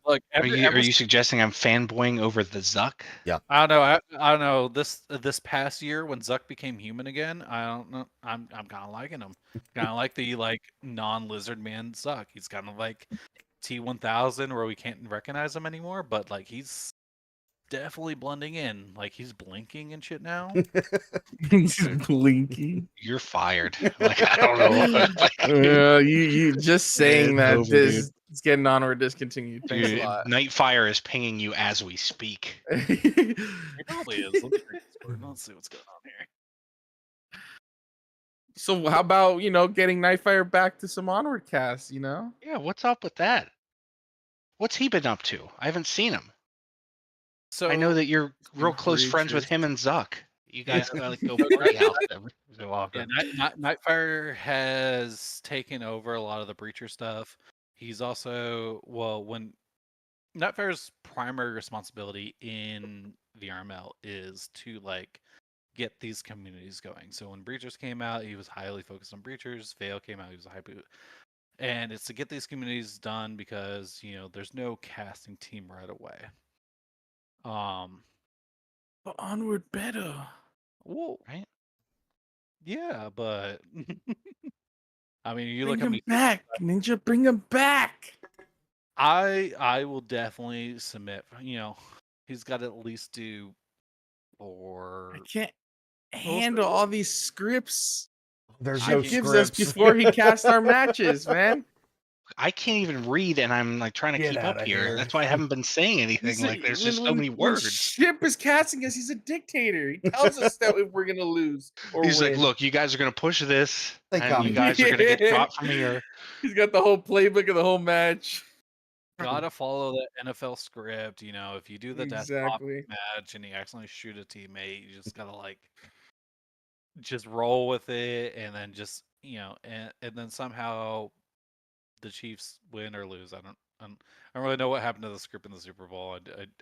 Look, Are you suggesting I'm fanboying over the Zuck? Yeah. I don't know. This past year when Zuck became human again, I don't know. I'm kind of liking him. Kind of like the non-lizard man Zuck. He's kind of like T1000 where we can't recognize him anymore, but like he's definitely blending in. Like he's blinking and shit now. He's blinking. You're fired. Like I don't know. You just saying It's that over, this is getting on or discontinued. Thanks Dude, a lot. Nightfire is pinging you as we speak. He probably is. Let's see what's going on here. So how about getting Nightfire back to some Onward cast? Yeah, what's up with that? What's he been up to? I haven't seen him. So I know that you're real close friends with him and Zuck. You guys like go party house every so often. Nightfire has taken over a lot of the Breacher stuff. He's also when Nightfire's primary responsibility in VRML is to get these communities going. So when Breachers came out, he was highly focused on Breachers. Veil came out, he was and it's to get these communities done because there's no casting team right away. But Onward better. Whoa, Right? yeah, but I mean, you Bring look at him me. back, Ninja. Bring him back. I will definitely submit. He's got to at least do I can't handle all these scripts There's Chip no gives us scripts. before he casts our matches, man. I can't even read, and I'm like trying to Get keep up outta here. here. That's why I haven't been saying anything. There's just so many When words. Ship is casting us, he's a dictator. He tells us that if we're gonna lose or He's win. like, look, you guys are gonna push this, Think and I'm- you guys are gonna get shot from here. He's got the whole playbook of the whole match. gotta follow the NFL script. If you do the death Exactly. match and you accidentally shoot a teammate, you just gotta just roll with it, and then just and then somehow the Chiefs win or lose. I don't really know what happened to the script in the Super Bowl.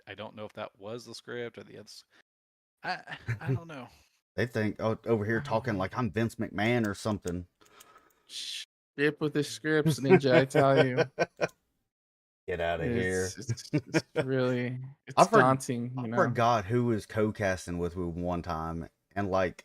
I don't know if that was the script or the other. I don't know. They think over here talking like I'm Vince McMahon or something. Ship with the scripts, Ninja. I tell you, Get out of here. it's really I daunting. I forgot who was co-casting with me one time, and like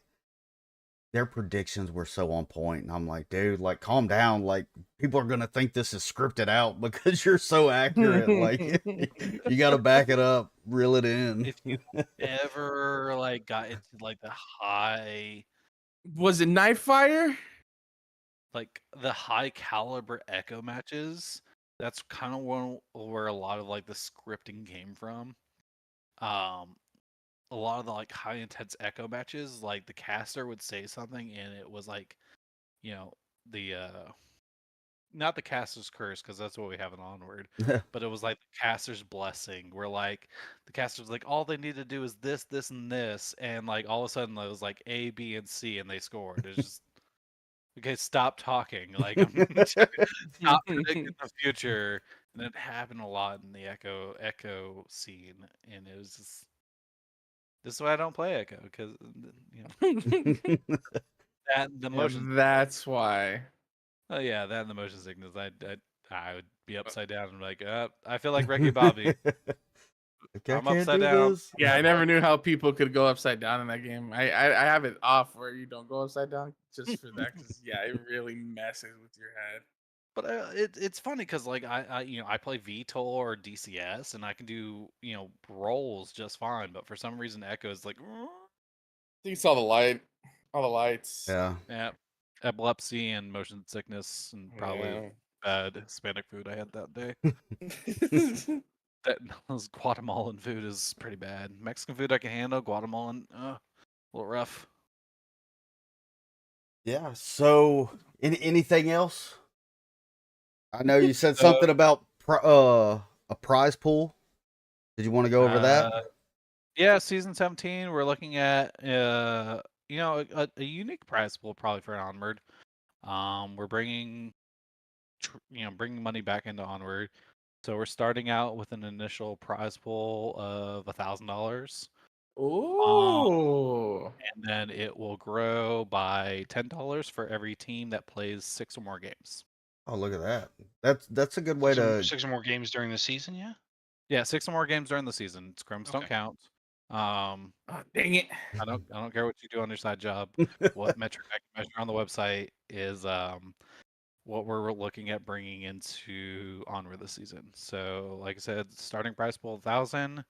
their predictions were so on point, and I'm like, dude, like calm down. Like people are gonna think this is scripted out because you're so accurate. Like you got to back it up, reel it in. If you ever like got into like the high, Was it Nightfire? like the high caliber echo matches, that's kind of where a lot of like the scripting came from. A lot of the like high intense echo matches, like the caster would say something and it was like, you know, the not the caster's curse, because that's what we have in Onward, but it was like the caster's blessing, where like the caster's like, all they need to do is this, this, and this, and like all of a sudden it was like A, B, and C, and they scored. It's just okay, stop talking. Like stop predicting the future. And it happened a lot in the echo scene, and it was just this is why I don't play echo, because you know that the motion. That's why. Oh yeah, that and the motion sickness. I would be upside down and be like, I feel like Ricky Bobby. Okay, I'm I can't upside do down. this. Yeah, I never knew how people could go upside down in that game. I have it off where you don't go upside down just for that, because yeah, it really messes with your head. But it's funny because like I play VTOL or DCS and I can do rolls just fine, but for some reason Echo is like You saw the light, all the lights. Yeah. epilepsy and motion sickness and probably Yeah. bad Hispanic food I had that day. That those Guatemalan food is pretty bad. Mexican food I can handle. Guatemalan, a little rough. Yeah. So, anything else? I know you said something about a prize pool. Did you want to go over that? Yeah, season 17. We're looking at a unique prize pool probably for Onward. We're bringing bringing money back into Onward. So we're starting out with an initial prize pool of $1,000. Ooh. And then it will grow by $10 for every team that plays 6 or more games. Oh, look at that. That's a good way to. 6 more games during the season, yeah? Yeah, 6 or more games during the season. Scrims don't Okay. count. Oh, dang it. I don't care what you do on your side job. What metric I can measure on the website is what we're looking at bringing into Onward this season. So, like I said, starting prize pool 1,000,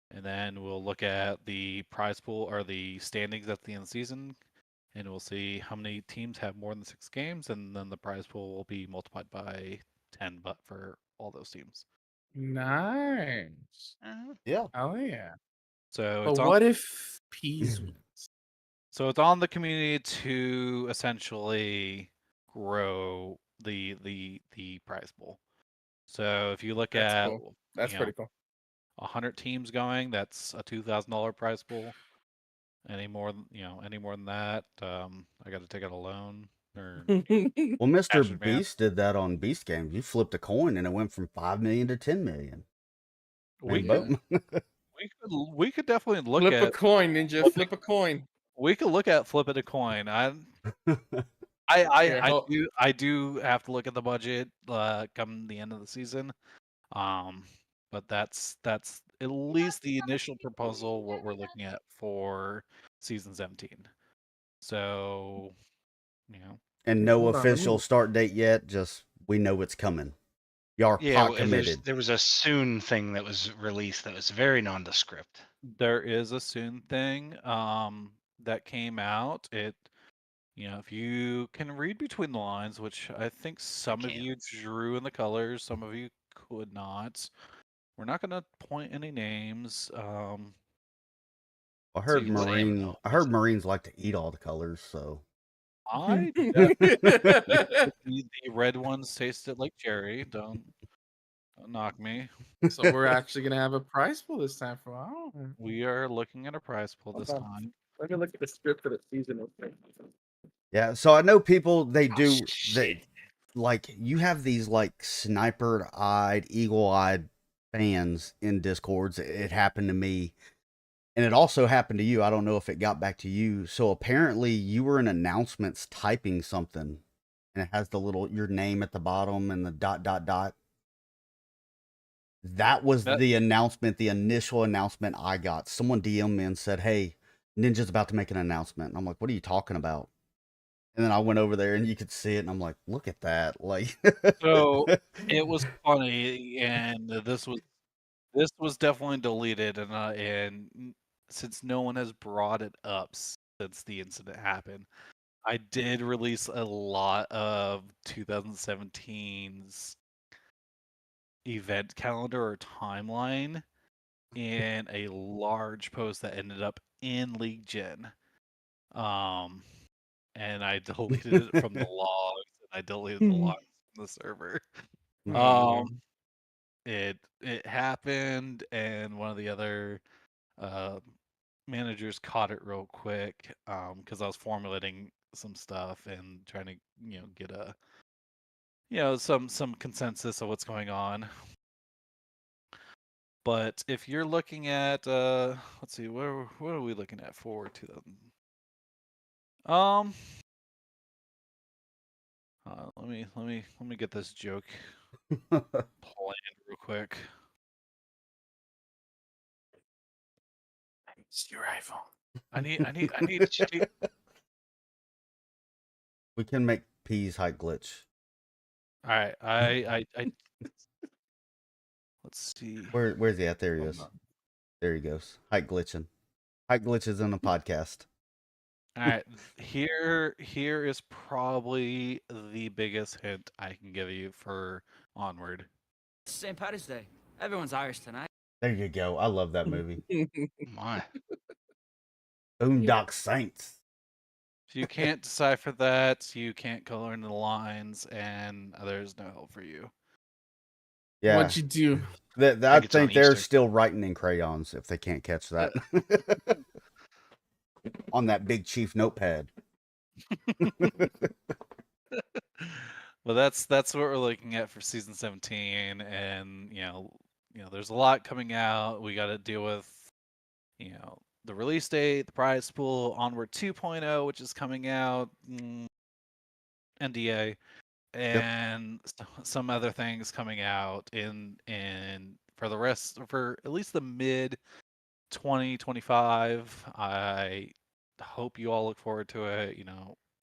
and then we'll look at the prize pool or the standings at the end of the season, and we'll see how many teams have more than 6 games, and then the prize pool will be multiplied by 10, but for all those teams. Nice. Yeah. Oh yeah. So But it's what if PEAZ wins? So it's on the community to essentially grow the prize pool. So if you look That's at cool. That's you pretty know, cool. 100 teams going, that's a $2,000 prize pool. Any more than that, I got to take out a loan. Or Well, Mr. Cash advance. Beast did that on Beast Games. You flipped a coin and it went from 5 million to 10 million. we And could boom. we could definitely look Flip at a coin, Ninja. Flip a coin. we could look at flipping a coin. Here, I do have to look at the budget come the end of the season. But that's at least the initial proposal what we're looking at for season 17. So, And no hold on, let me official look. start date yet. Just we know it's coming. You are Yeah, pot committed. there was a soon thing that was released that was very nondescript. there is a soon thing that came out. It if you can read between the lines, which I think some of can. you drew in the colors, some of you could not. We're not going to point any names. I heard what Marine. I heard Marines like to eat all the colors. So I the red ones tasted like cherry. Don't knock me. So we're actually gonna have a prize pool this time for We are looking at a prize pool this Hold on. time. Let me look at the script for the season. yeah. So I know people. They Oh, do. They shit. like you have these like sniper-eyed, eagle-eyed fans in Discords. It happened to me. And it also happened to you. I don't know if it got back to you. So apparently you were in announcements typing something and it has the little your name at the bottom and the ... That was That- the announcement, the initial announcement I got. Someone DM'd me and said, "Hey, Ninja's about to make an announcement. And I'm like, what are you talking about? And then I went over there and you could see it, and I'm like, look at that. Like, So it was funny, and this was definitely deleted, and since no one has brought it up since the incident happened, I did release a lot of 2017's event calendar or timeline in a large post that ended up in League Gen. And I deleted it from the logs, and I deleted the logs from the server. It happened, and one of the other managers caught it real quick because I was formulating some stuff and trying to get a some consensus of what's going on. But if you're looking at let's see, what are we looking at for 2000? Let me get this joke planned real quick. It's your iPhone. I need we can make Peaz height glitch. All right, I let's see. Where's he at? There he is. There he goes. Height glitching. Height glitches in the podcast. All right, here is probably the biggest hint I can give you for Onward. St. Patrick's Day. Everyone's Irish tonight. There you go. I love that movie. My. Boondock Saints. If you can't decipher that, you can't color in the lines, and there's no help for you. Yeah. What'd you do? I think they're still writing in crayons if they can't catch that. On that Big Chief notepad. Well, that's what we're looking at for season 17, and there's a lot coming out. We got to deal with the release date, the prize pool, Onward 2.0, which is coming out, NDA, and some other things coming out in for at least the mid 2025. I hope you all look forward to it.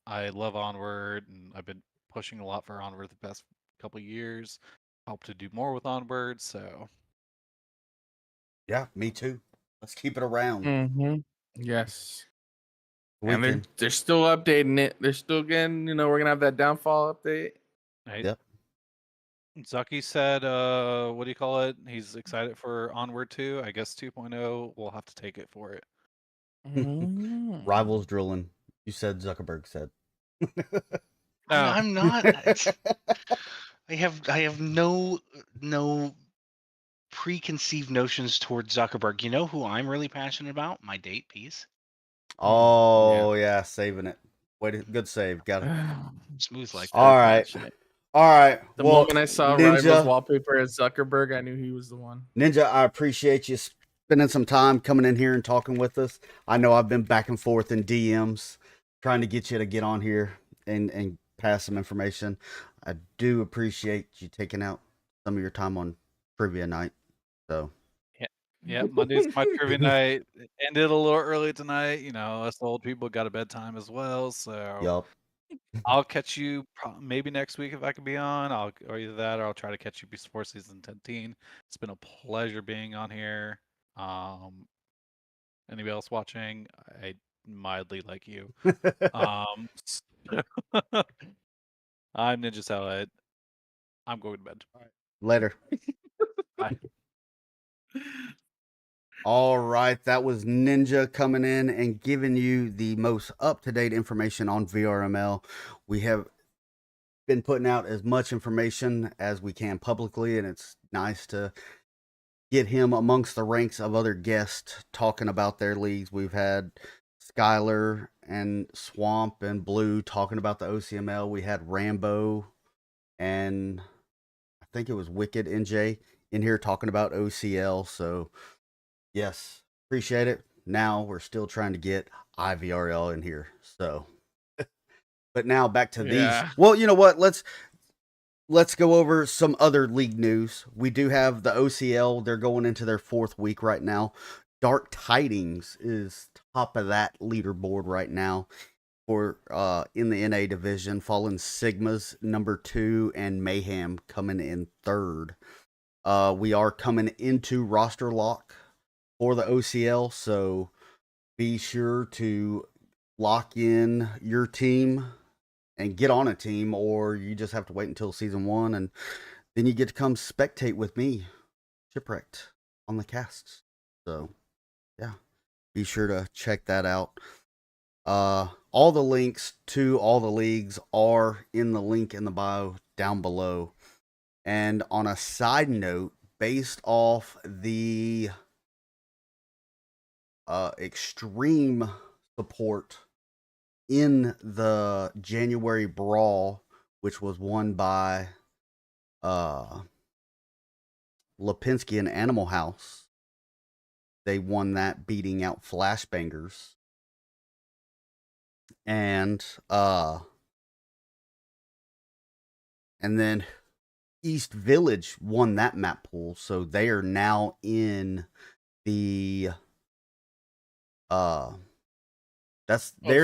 I love Onward, and I've been pushing a lot for Onward the past couple of years. Hope to do more with Onward. So yeah, me too. Let's keep it around. Yes. And they're still updating it. They're still getting, we're gonna have that downfall update. Right. Yep. Zucky said, what do you call it? He's excited for Onward 2. I guess 2.0. We'll have to take it for it. Rivals drilling. You said Zuckerberg said. I'm not. I have no preconceived notions towards Zuckerberg. You know who I'm really passionate about? My date, Peaz. Oh yeah, saving it. Good save. Got it. Smooth like that. All right. The moment I saw Ninja, Rivals wallpaper as Zuckerberg, I knew he was the one. Ninja, I appreciate you spending some time coming in here and talking with us. I know I've been back and forth in DMs trying to get you to get on here and pass some information. I do appreciate you taking out some of your time on trivia night. So yeah, Monday's my trivia night. It ended a little early tonight. Us old people got a bedtime as well. So I'll catch you maybe next week if I can be on. Or either that, or I'll try to catch you before season 10. It's been a pleasure being on here. Anybody else watching? I mildly like you. I'm Ninja Salad. I'm going to bed. All right. Later. Bye. All right, that was Ninja coming in and giving you the most up-to-date information on VRML. We have been putting out as much information as we can publicly, and it's nice to get him amongst the ranks of other guests talking about their leagues. We've had Skylar and Swamp and Blue talking about the OCML. We had Rambo and I think it was Wicked NJ in here talking about OCL. So yes, appreciate it. Now we're still trying to get IVRL in here. So, but now back to these. Well, you know what? Let's go over some other league news. We do have the OCL. They're going into their 4th week right now. Dark Tidings is top of that leaderboard right now for in the NA division. Fallen Sigma's number 2 and Mayhem coming in 3rd. We are coming into roster lock for the OCL, so be sure to lock in your team and get on a team, or you just have to wait until season 1 and then you get to come spectate with me, Shipwreckd, on the casts. So yeah, be sure to check that out. All the links to all the leagues are in the link in the bio down below. And on a side note, based off the extreme support in the January Brawl, which was won by Lipinski and Animal House, they won that, beating out Flashbangers. And then East Village won that map pool, so they are now in the they're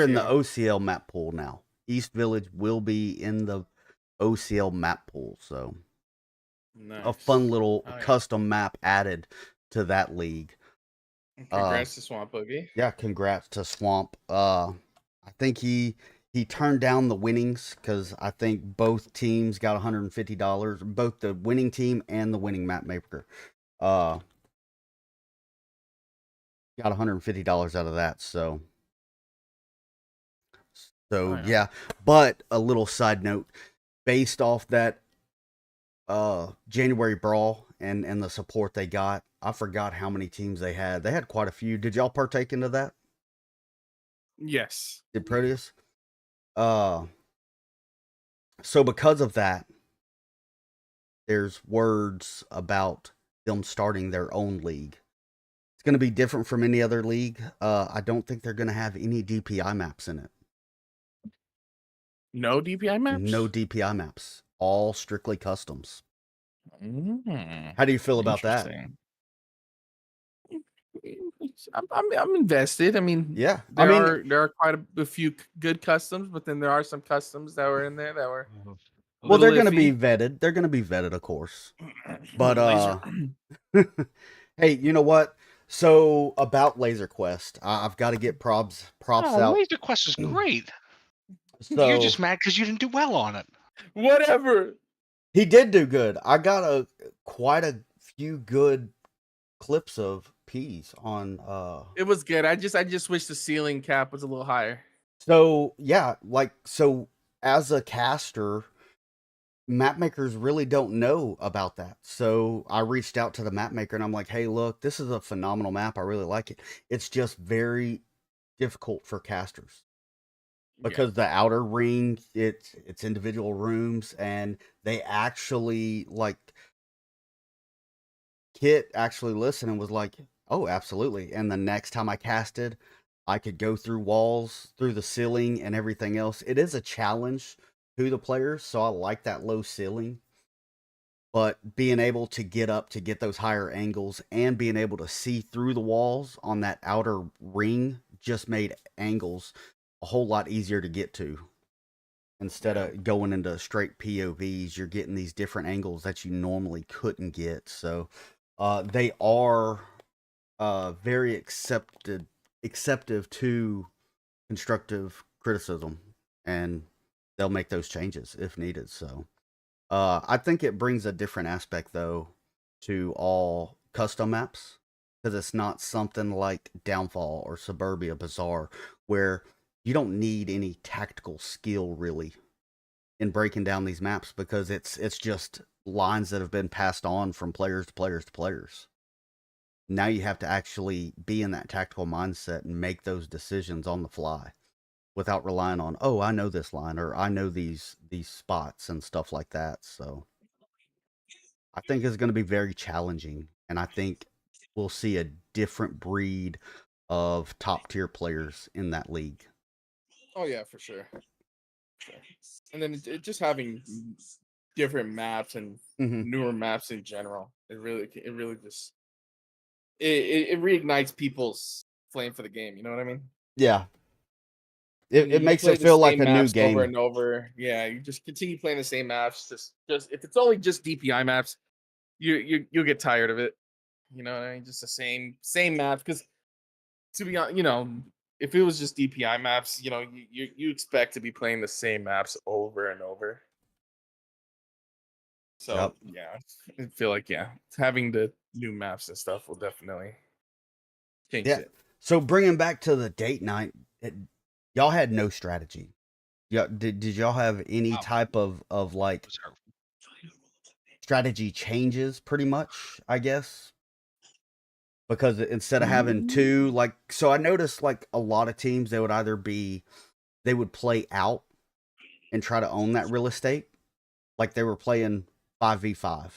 in the OCL map pool now. East Village will be in the OCL map pool, so Nice. a fun little custom map added to that league. Congrats to Swamp Boogie. Yeah, congrats to Swamp. I think he turned down the winnings because I think both teams got $150. Both the winning team and the winning map maker got $150 out of that. So yeah. But a little side note, based off that January Brawl and the support they got, I forgot how many teams they had. They had quite a few. Did y'all partake into that? Yes. Did Proteus? So because of that, there's words about them starting their own league. It's going to be different from any other league. I don't think they're going to have any DPI maps in it. No DPI maps? No DPI maps. All strictly customs. Mm, How do you feel about that? I'm invested. I mean, Yeah, there are quite a few good customs, but then there are some customs that were in there that were well, they're going to be vetted. They're going to be vetted, of course. But hey, you know what? So about Laser Quest, I've got to get props out. Laser Quest is great. So, you're just mad because you didn't do well on it. Whatever. He did do good. I got quite a few good clips of Peaz on. It was good. I just wish the ceiling cap was a little higher. So yeah, so as a caster, map makers really don't know about that. So I reached out to the map maker and I'm like, hey, look, this is a phenomenal map. I really like it. It's just very difficult for casters. Because the outer ring, it's individual rooms, and they actually Kit actually listened and was like, oh, absolutely. And the next time I casted, I could go through walls, through the ceiling and everything else. It is a challenge to the players, so I like that low ceiling. But being able to get up to get those higher angles and being able to see through the walls on that outer ring just made angles a whole lot easier to get to. Instead of going into straight POVs, you're getting these different angles that you normally couldn't get. So they are very acceptive to constructive criticism, and they'll make those changes if needed. So I think it brings a different aspect, though, to all custom maps, because it's not something like Downfall or Suburbia Bazaar, where you don't need any tactical skill really in breaking down these maps, because it's just lines that have been passed on from players to players to players. Now you have to actually be in that tactical mindset and make those decisions on the fly without relying on, oh, I know this line, or I know these spots and stuff like that. So I think it's going to be very challenging, and I think we'll see a different breed of top tier players in that league. Oh yeah, for sure. And then just having different maps and newer maps in general, it really just it reignites people's flame for the game. You know what I mean? Yeah. When It you makes play it the feel like same a new maps over game. and over. Yeah, you just continue playing the same maps. Just if it's only just DPI maps, you'll get tired of it. You know what I mean? Just the same maps. Because to be honest, if it was just DPI maps, you expect to be playing the same maps over and over. So yeah, I feel like having the new maps and stuff will definitely change Yeah. it. So bringing back to the date night, y'all had no strategy. Yeah, did y'all have any type of like strategy changes? Pretty much, I guess. Because instead of having two, like, so I noticed like a lot of teams, they would play out and try to own that real estate. Like they were playing 5v5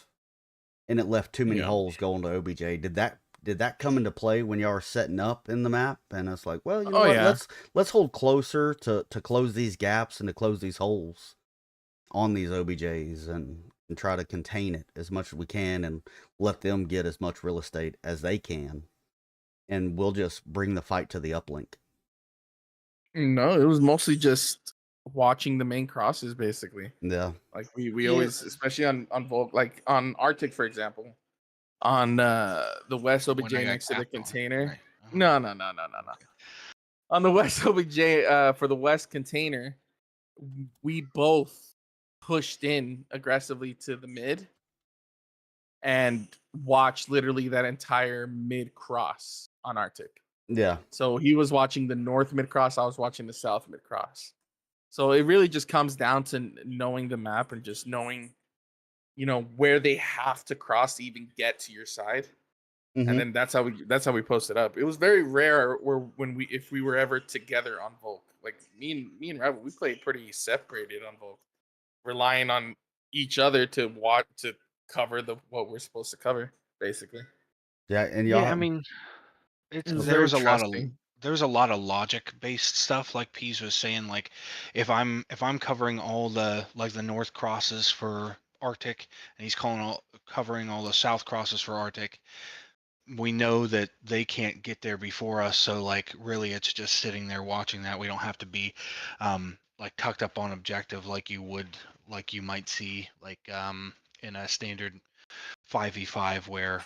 and it left too many holes going to OBJ. Did that come into play when y'all were setting up in the map? And it's like, well, you know what? Yeah. Let's hold closer to close these gaps and to close these holes on these OBJs and try to contain it as much as we can and let them get as much real estate as they can. And we'll just bring the fight to the uplink. No, it was mostly just watching the main crosses, basically. Yeah. Like we always, especially on Volk, like on Arctic, for example, on the West OBJ next to the container. Right. No. On the West OBJ, for the West container, we both pushed in aggressively to the mid and watched literally that entire mid cross on Arctic. Yeah. So he was watching the north mid cross, I was watching the south mid cross. So it really just comes down to knowing the map and just knowing, where they have to cross to even get to your side. Mm-hmm. And then that's how we posted up. It was very rare if we were ever together on Volk. Like me and Rival, we played pretty separated on Volk, relying on each other to cover what we're supposed to cover, basically. Yeah, and y'all. Yeah, I mean, there was a lot of logic based stuff, like Peaz was saying. Like, if I'm covering all the the north crosses for Arctic, and he's covering all the south crosses for Arctic, we know that they can't get there before us. So like, really, it's just sitting there watching that. We don't have to be like tucked up on objective like you might see in a standard 5v5 where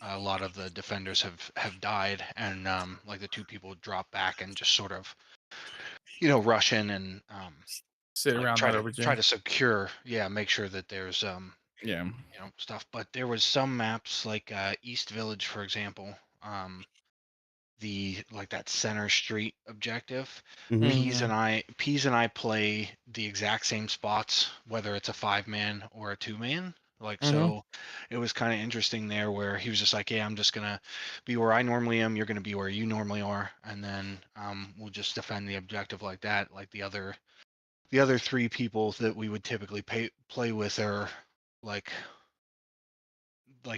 a lot of the defenders have died, and like the two people drop back and just sort of rush in and sit around try to secure, make sure that there's stuff. But there was some maps like East Village, for example, that center street objective. Mhm. Peaz and I play the exact same spots, whether it's a 5-man or a 2-man. So it was kind of interesting there, where he was just like, yeah, I'm just gonna be where I normally am, you're gonna be where you normally are, and then we'll just defend the objective like that. Like the other 3 people that we would typically play with are like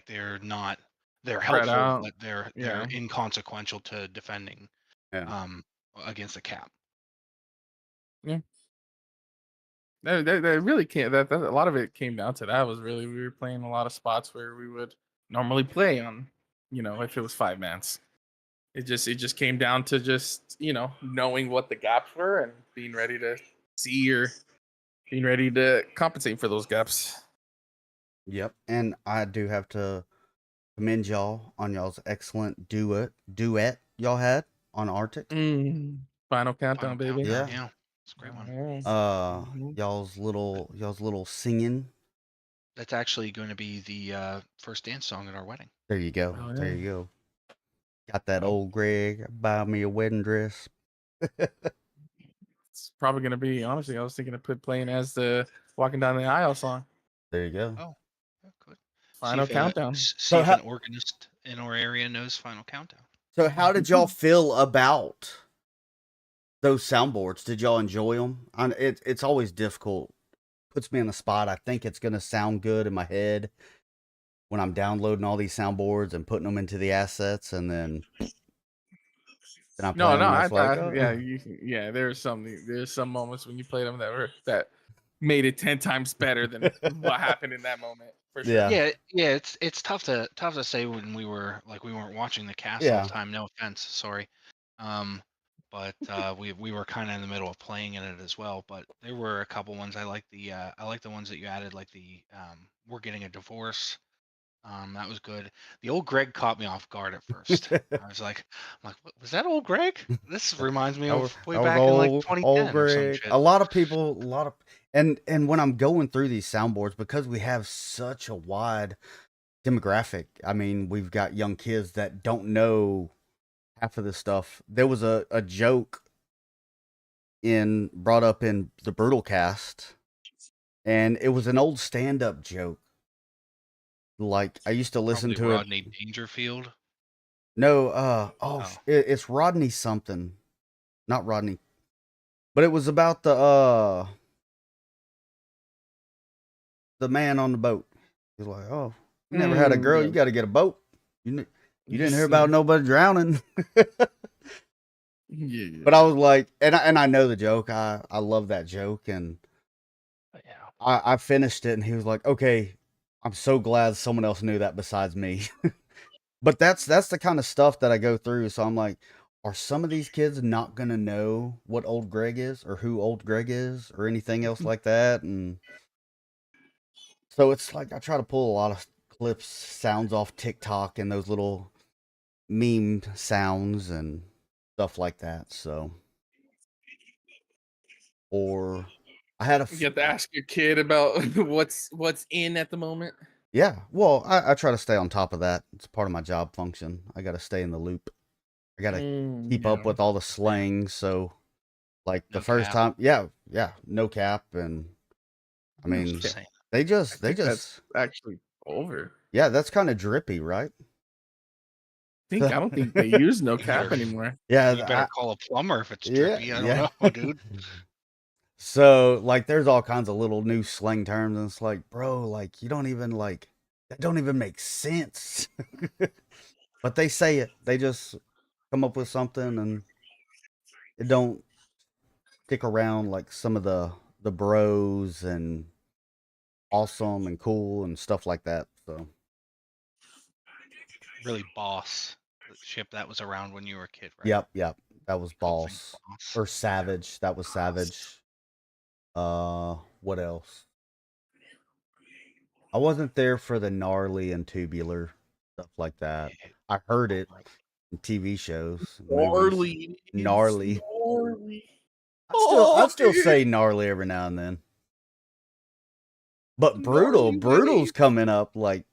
they're not, they're helpful, out. but they're inconsequential to defending against the cap. Yeah. That really can't. That a lot of it came down to that. Was really, we were playing a lot of spots where we would normally play on, if it was 5-mans. It just came down to just knowing what the gaps were and being ready to see or being ready to compensate for those gaps. Yep, and I do have to commend y'all on y'all's excellent duet y'all had on Arctic. Final countdown, baby. Yeah. It's a great one. Y'all's little singing. That's actually going to be the first dance song at our wedding. There you go. Oh, yeah. There you go. Got that old Greg, buy me a wedding dress. It's probably gonna be, honestly, I was thinking of playing as the Walking Down the Aisle song. There you go. Oh, good. Final countdown. See if an organist in our area knows Final Countdown. So how did y'all feel about those soundboards? Did y'all enjoy them? It's always difficult. Puts me on the spot. I think it's going to sound good in my head when I'm downloading all these soundboards and putting them into the assets, and then I'm playing them. There's some moments when you played them that made it 10 times better than what happened in that moment. For sure. Yeah. Yeah. It's tough to say when we weren't watching the cast all Yeah. the time. No offense, sorry. But we were kind of in the middle of playing in it as well. But there were a couple ones I like the ones that you added, like the we're getting a divorce. That was good. The old Greg caught me off guard at first. I was like, was that old Greg? This reminds me of way That was back in like old 2010 or some Greg. shit. A lot of people, and when I'm going through these soundboards, because we have such a wide demographic. I mean, we've got young kids that don't know half of this stuff. There was a joke brought up in the Brutal cast, and it was an old stand-up joke. Like, I used to listen Probably to Rodney Dangerfield. No, Oh. it's Rodney something. Not Rodney. But it was about the man on the boat. He's like, "Oh, you never had a girl, you got to get a boat. You didn't hear about nobody drowning." Yeah. But I was like, and I know the joke. I love that joke, and Yeah. I finished it, and he was like, "Okay, I'm so glad someone else knew that besides me." But that's the kind of stuff that I go through. So I'm like, are some of these kids not gonna know what old Greg is, or who old Greg is, or anything else like that? And so it's like I try to pull a lot of clips, sounds off TikTok, and those little meme sounds and stuff like that. So, or I had You have to ask your kid about what's in at the moment. Yeah, well, I try to stay on top of that. It's part of my job function. I got to stay in the loop. I got to keep up with all the slang. So, like the No first cap. time, yeah, no cap, and I mean, Just saying. they just That's actually over. yeah, that's kind of drippy, right? I don't think they use no cap anymore. Yeah, You better call a plumber if it's yeah, drippy. I yeah. don't know, dude. So, like, there's all kinds of little new slang terms, and it's like, bro, like, you don't even that don't even make sense. But they say it. They just come up with something, and it don't stick around like some of the bros and awesome and cool and stuff like that. So Really boss. The ship that was around when you were a kid, right? yep, that was Couple things boss boss. or savage. That was savage. What else? I wasn't there for the gnarly and tubular stuff like that. I heard it in TV shows, movies. Gnarly. I still say gnarly every now and then. But brutal's coming up. Like,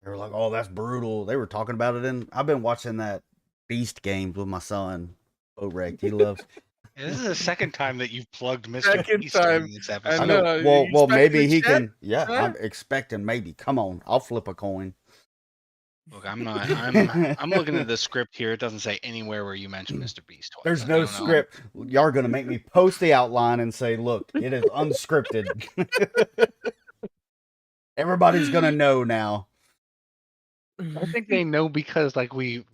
they were like, "Oh, that's brutal." They were talking about it I've been watching that Beast games with my son. Shipwreckd. He loves. Yeah, this is the second time that you've plugged Mr. Second Beast time. in this I episode. know. Well, maybe he check? can. Yeah, Huh? I'm expecting maybe. Come on, I'll flip a coin. Look, I'm not. I'm looking at the script here. It doesn't say anywhere where you mention Mr. Beast twice. There's I no don't know. script. Y'all are gonna make me post the outline and say, "Look, it is unscripted." Everybody's gonna know now. I think they know because like we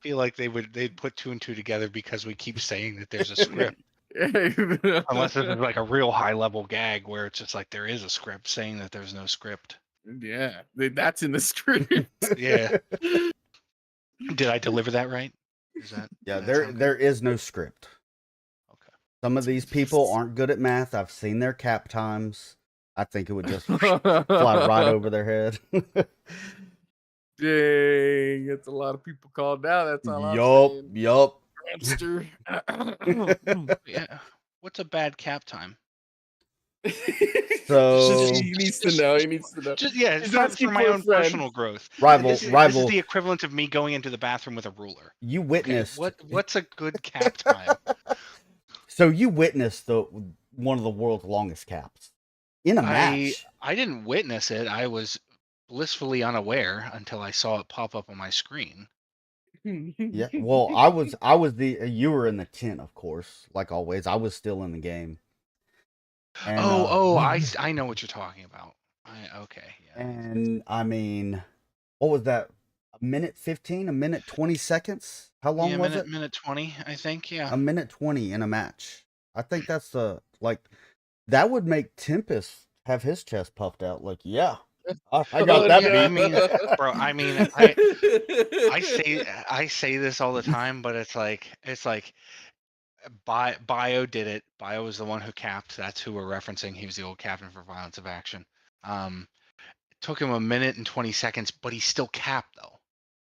feel like they'd put two and two together because we keep saying that there's a script. Unless this is like a real high level gag where it's just like there is a script saying that there's no script. Yeah, that's in the script. Yeah. Did I deliver that right? Is that Yeah, did that sound good? there is no script. Okay. Some of these people aren't good at math. I've seen their cap times. I think it would just fly right over their head. Dang, that's a lot of people called out. That's all I'm saying. Yup. Hamster. Yeah. What's a bad cap time? So he needs to know. He needs to know. Just yeah, it's He's for asking my for a own friend. personal growth. rival, This is the equivalent of me going into the bathroom with a ruler. you Okay, witnessed. what's a good cap time? So you witnessed one of the world's longest caps in a match. I didn't witness it. I was blissfully unaware until I saw it pop up on my screen. Yeah. Well, you were in the tent, of course, like always. I was still in the game. And, I know what you're talking about. Okay, yeah. And I mean, what was that? A minute 15, a minute 20 seconds? How long was it? Minute 20, I think. Yeah. A minute 20 in a match. I think that's the That would make Tempest have his chest puffed out. Like, yeah, I got that yeah, beat. I mean, I say this all the time, but it's like Bio did it. Bio was the one who capped. That's who we're referencing. He was the old captain for Violence of Action. It took him 1 minute and 20 seconds, but he still capped though.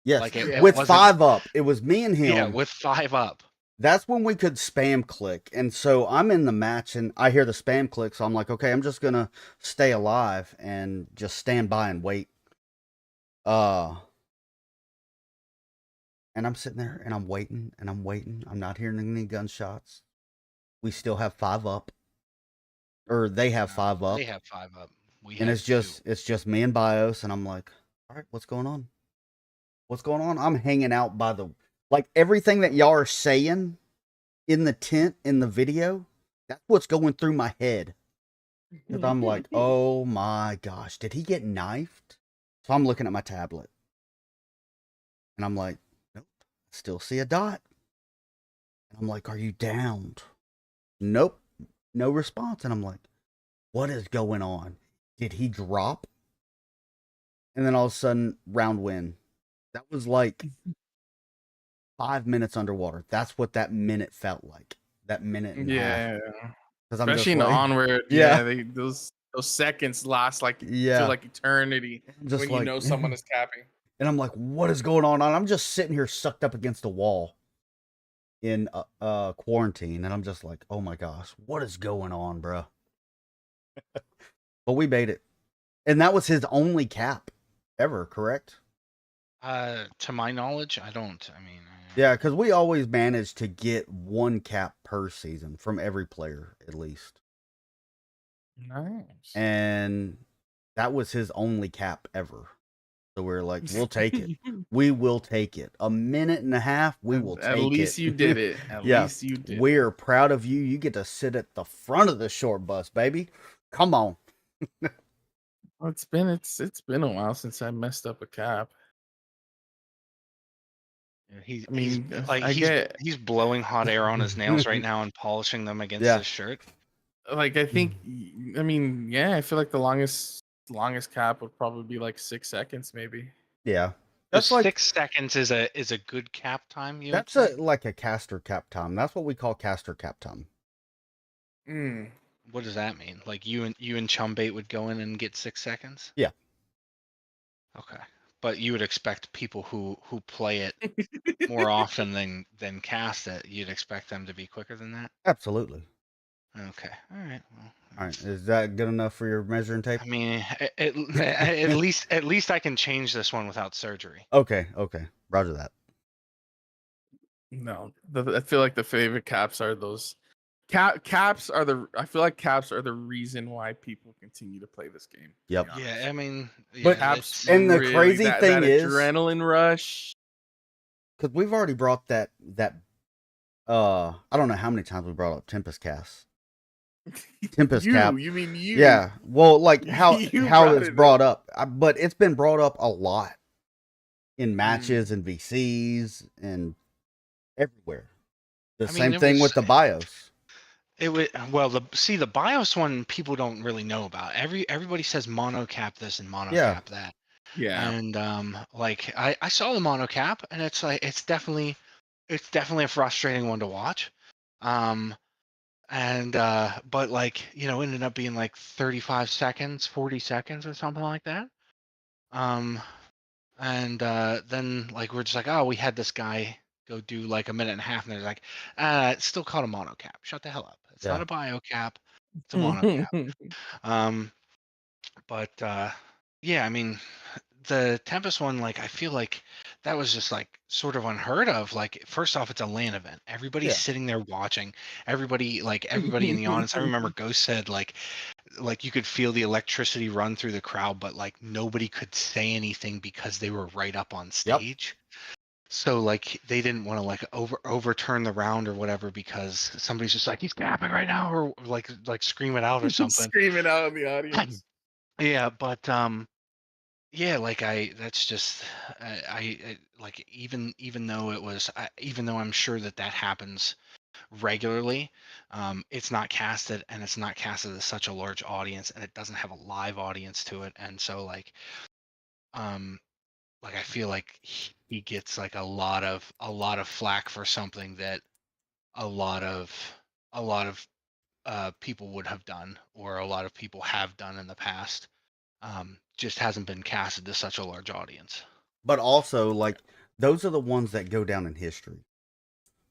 Yes, Like with wasn't- 5 up. It was me and him. Yeah, with 5 up. That's when we could spam click. And so I'm in the match and I hear the spam click. So I'm like, okay, I'm just going to stay alive and just stand by and wait. And I'm sitting there and I'm waiting and I'm waiting. I'm not hearing any gunshots. We still have 5 up. Or they have 5 up. They have 5 up. And it's just me and Bios. And I'm like, all right, what's going on? What's going on? I'm hanging out by the... Like, everything that y'all are saying in the tent, in the video, that's what's going through my head. Because I'm like, oh my gosh, did he get knifed? So I'm looking at my tablet. And I'm like, nope, still see a dot. And I'm like, are you downed? Nope, no response. And I'm like, what is going on? Did he drop? And then all of a sudden, round win. That was like... 5 minutes underwater. That's what that minute felt like. That minute and a half. Especially in Onward. Yeah. Those seconds last like Yeah. feel like eternity Just when like, you know someone is capping. And I'm like, what is going on? And I'm just sitting here sucked up against a wall in quarantine. And I'm just like, oh my gosh, what is going on, bro? But we made it. And that was his only cap ever, correct? To my knowledge, I don't. I mean, yeah, because we always managed to get 1 cap per season from every player, at least. Nice. And that was his only cap ever. So we're like, we'll take it. We will take it. 1.5 minutes, we will take it. At least you did it. At least you did. We're proud of you. You get to sit at the front of the short bus, baby. Come on. Well, it's been a while since I messed up a cap. he's blowing hot air on his nails right now and polishing them against his shirt. Like I think, I feel like the longest cap would probably be like 6 seconds, maybe. Yeah, that's like 6 seconds is a good cap time. That's like a caster cap time. That's what we call caster cap time. What does that mean? Like you and Chumbait would go in and get 6 seconds? Yeah. Okay. But you would expect people who play it more often than cast it, you'd expect them to be quicker than that? Absolutely. Okay. All right. Well, all right. Is that good enough for your measuring tape? I mean, at least I can change this one without surgery. Okay. Roger that. No, I feel like the favorite caps are those caps are the. I feel like caps are the reason why people continue to play this game. Yep. Yeah, I mean, but caps, and the crazy thing is adrenaline rush. Because we've already brought that. I don't know how many times we brought up Tempest Cast. Tempest Cap. You mean you? Yeah. Well, like how it's brought up, but it's been brought up a lot in matches and VCs and everywhere. The same thing with the BIOS. It would the BIOS one people don't really know about. Everybody says mono cap this and mono cap that. Yeah. And like I saw the mono cap and it's like it's definitely a frustrating one to watch. But like, ended up being like 35 seconds, 40 seconds or something like that. Then like we're just like, oh, we had this guy go do like 1.5 minutes and they're like, it's still called a mono cap. Shut the hell up. It's not a bio cap. It's a mono cap. Yeah, I mean, the Tempest one, like, I feel like that was just like sort of unheard of. Like, first off, it's a LAN event. Everybody's sitting there watching. Everybody in the audience. I remember Ghost said like you could feel the electricity run through the crowd, but like nobody could say anything because they were right up on stage. So like they didn't want to like overturn the round or whatever because somebody's just like, he's capping right now, or like scream it out or something. Scream it out in the audience. Yeah, but yeah, like that's just I like even though I'm sure that happens regularly, it's not casted, and it's not casted as such a large audience, and it doesn't have a live audience to it, and so like I feel like he gets like a lot of flack for something that a lot of a lot of people would have done, or a lot of people have done in the past. Just hasn't been casted to such a large audience. But also, like, those are the ones that go down in history.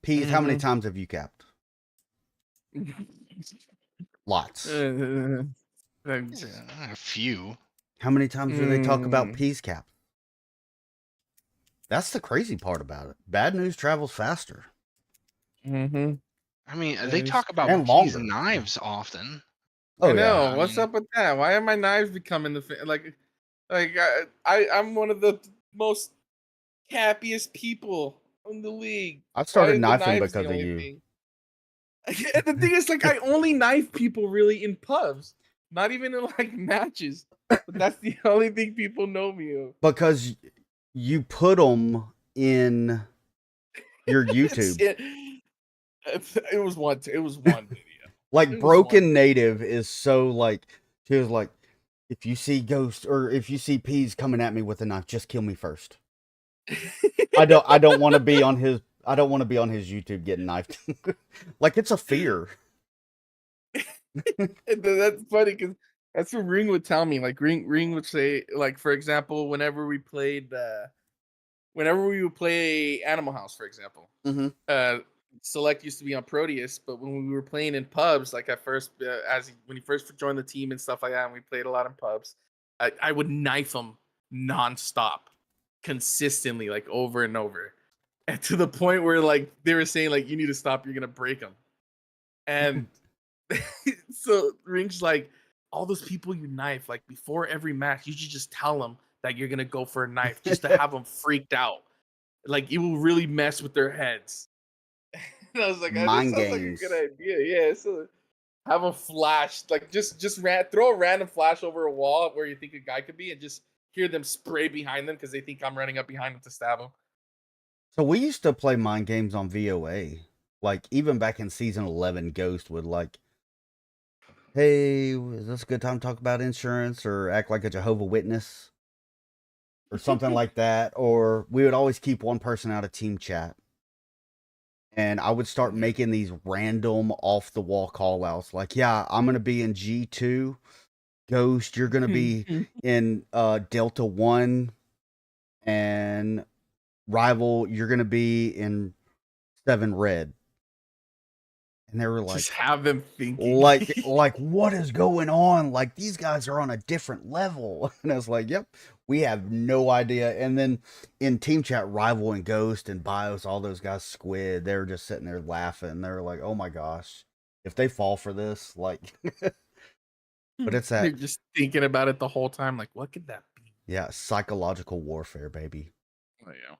Peaz, how many times have you capped? Lots. A few. How many times do they talk about Peaz cap? That's the crazy part about it. Bad news travels faster. I mean, they talk about and Peaz longer. knives often. Oh, I know. yeah. What's up with that? Why are my knives becoming the like I'm one of the most happiest people in the league. I started Why are the knifing knives the because of only you. thing? And the thing is, like, I only knife people really in pubs, not even in like matches. But that's the only thing people know me of. Because you put them in your YouTube. It was one video. Like, It was Broken one. Native is so, like, she was like, if you see Ghost or if you see Peaz coming at me with a knife, just kill me first. I don't want to be on his YouTube getting knifed. Like, it's a fear. And that's funny because that's what Ring would tell me. Like Ring would say, like, for example, whenever we would play Animal House, for example, Select used to be on Proteus, but when we were playing in pubs, like at first, when he first joined the team and stuff like that, and we played a lot in pubs, I would knife him nonstop, consistently, like over and over, and to the point where like they were saying like, you need to stop, you're gonna break him. And so Ring's like, all those people you knife, like before every match, you should just tell them that you're gonna go for a knife just to have them freaked out. Like, it will really mess with their heads. And I was like, that Mind sounds games. like a good idea. Yeah, so have a flash, like just throw a random flash over a wall where you think a guy could be, and just hear them spray behind them because they think I'm running up behind them to stab them. So we used to play mind games on VOA. Like, even back in season 11, Ghost would like, hey, is this a good time to talk about insurance, or act like a Jehovah's Witness or something like that? Or we would always keep one person out of team chat. And I would start making these random off the wall call outs. Like, yeah, I'm going to be in G2. Ghost, you're going to be in Delta 1. And Rival, you're going to be in 7 Red. And they were like, Just have them thinking. like, what is going on? Like, these guys are on a different level. And I was like, yep, we have no idea. And then in team chat, Rival and Ghost and Bios, all those guys, Squid, they were just sitting there laughing. They were like, oh my gosh, if they fall for this, like, but it's that. They're just thinking about it the whole time. Like, what could that be? Yeah, psychological warfare, baby. Oh, yeah.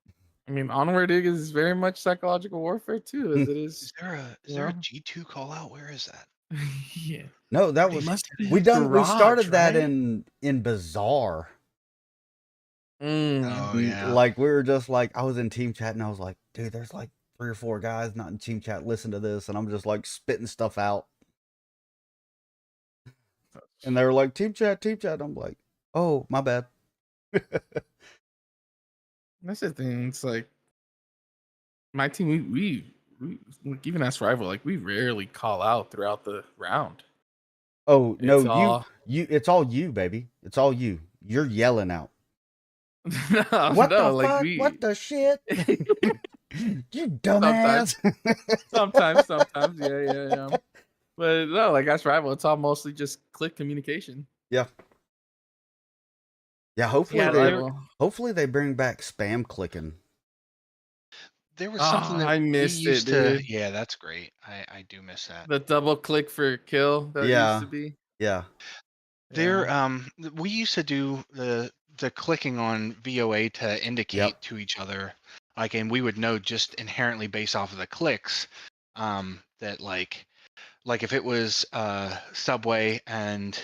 I mean, Onward is very much psychological warfare too, as it is. Is there a G2 call out? Where is that? Yeah. No, that was we started that in Bazaar. Oh yeah. Like, we were just like, I was in team chat and I was like, dude, there's like 3 or 4 guys not in team chat. Listen to this, and I'm just like spitting stuff out. And they were like, team chat. I'm like, oh, my bad. That's the thing. It's like my team. We like, even as Rival, like, we rarely call out throughout the round. Oh no, It's you. It's all you, baby. It's all you. You're yelling out. What the fuck? fuck? What the shit? You dumbass. Sometimes, yeah. But no, like, as Rival, it's all mostly just click communication. Yeah. Yeah. Hopefully they bring back spam clicking. There was something that I missed we used it, to. dude. Yeah, that's great. I do miss that. The double click for kill that used to be. Yeah. There, we used to do the clicking on VOA to indicate to each other, like, and we would know just inherently based off of the clicks, that like if it was Subway and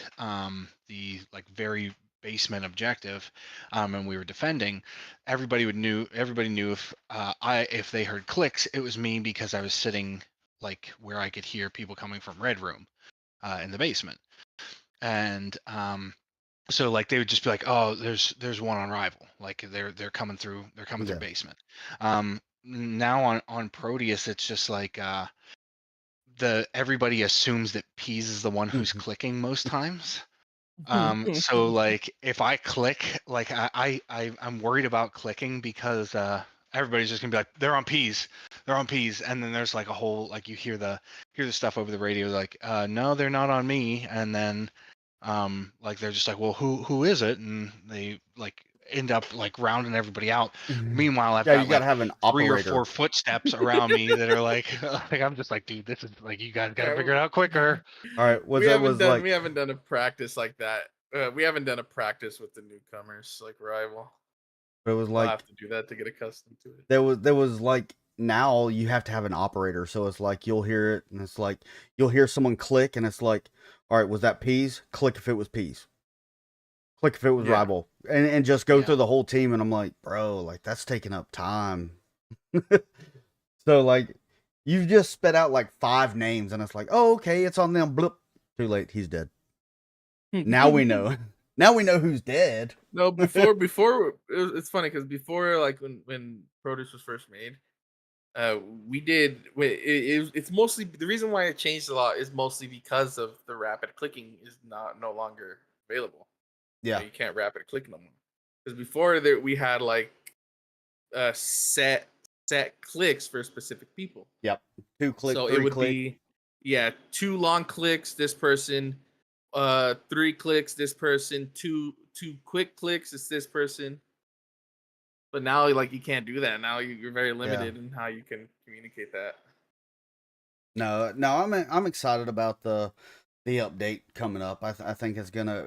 the like very basement objective, and we were defending, everybody knew if they heard clicks, it was me because I was sitting like where I could hear people coming from Red Room in the basement. And so like they would just be like, oh, there's one on Rival, like they're coming through Yeah. basement. Now on Proteus, it's just like everybody assumes that Peaz is the one who's clicking most times. So like if I click, like I'm worried about clicking because everybody's just gonna be like, they're on Peaz, and then there's like a whole, like you hear the stuff over the radio, like no, they're not on me, and then like they're just like, well, who is it, and they like end up like rounding everybody out. Meanwhile, I've Yeah, got you gotta like have an 3 or operator. 4 footsteps around me that are like like I'm just like, dude, this is like, you guys gotta figure it out quicker. All right, we haven't done a practice like that. We haven't done a practice with the newcomers like Rival. It was I'll like have to do that to get accustomed to it. there was like, now you have to have an operator, so it's like you'll hear it and it's like you'll hear someone click and it's like, all right, was that Peaz? Click if it was Peaz. Click if it was Yeah. Rival, and just go Yeah. through the whole team. And I'm like, bro, like that's taking up time. So like you've just spit out like 5 names and it's like, oh, okay, it's on them. Bloop. Too late, he's dead. Now we know. Now we know who's dead. No, it's funny because before, like when Produce was first made, we did. It's mostly the reason why it changed a lot is mostly because of the rapid clicking is no longer available. Yeah. You can't rapid click no more. Because before there we had like set clicks for specific people. Yep. 2 click. So 3 it would click. be 2 long clicks this person, 3 clicks this person, two quick clicks it's this person. But now like you can't do that. Now you're very limited in how you can communicate that. No, I'm excited about the update coming up. I think it's gonna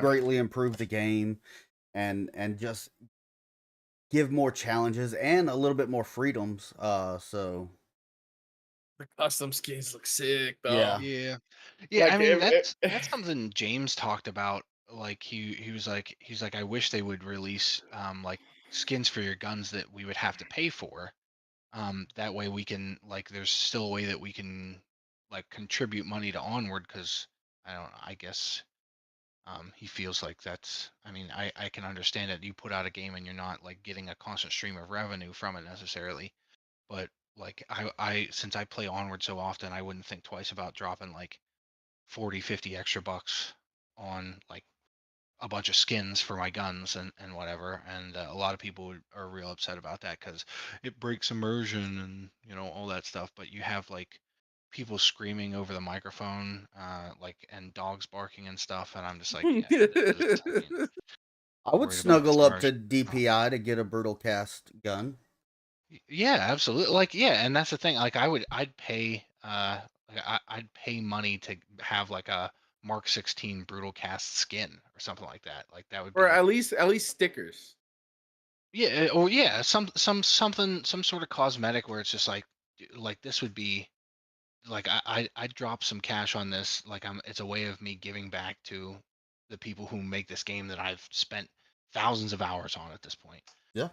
greatly improve the game and just give more challenges and a little bit more freedoms. So The custom skins look sick though. Yeah. Yeah. Like, I mean, if- that's something James talked about. Like he was like, I wish they would release like skins for your guns that we would have to pay for. That way we can, like, there's still a way that we can like contribute money to Onward, because I guess he feels like that's, I mean, I can understand it. You put out a game and you're not like getting a constant stream of revenue from it necessarily, but like I since I play Onward so often, I wouldn't think twice about dropping like 40-50 extra bucks on like a bunch of skins for my guns and whatever. And a lot of people are real upset about that because it breaks immersion and all that stuff. But you have like people screaming over the microphone, like, and dogs barking and stuff, and I'm just like, yeah, I would worried about snuggle up to immersion. DPI to get a brutal cast gun. Yeah, absolutely. Like, yeah, and that's the thing. Like, I'd pay, like, I'd pay money to have like a Mark 16 brutal cast skin or something like that. Like that would or be, at least stickers. yeah, or yeah, something, some sort of cosmetic where it's just like this would be like, I'd drop some cash on this. Like, it's a way of me giving back to the people who make this game that I've spent thousands of hours on at this point. Yeah.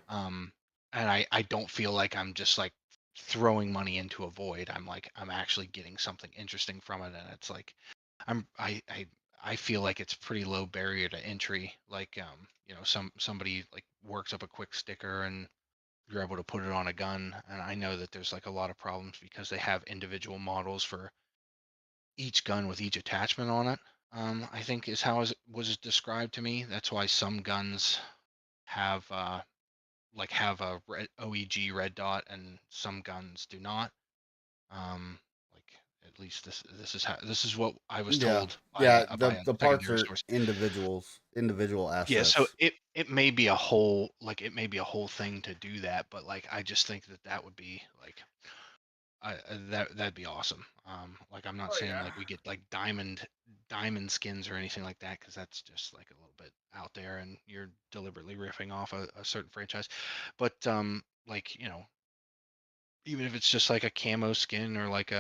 And I don't feel like I'm just like throwing money into a void. I'm actually getting something interesting from it, and it's like I feel like it's pretty low barrier to entry. Like, somebody like works up a quick sticker and you're able to put it on a gun. And I know that there's like a lot of problems because they have individual models for each gun with each attachment on it. I think is how it was described to me. That's why some guns have have a OEG red dot and some guns do not. Like, at least this is what I was told by The a parts secondary are source. individual assets. Yeah, so it may be a whole thing to do that, but like I just think that would be like that'd be awesome. Like, I'm not saying like we get like diamond skins or anything like that, because that's just like a little bit out there and you're deliberately riffing off a certain franchise. But like, even if it's just like a camo skin or like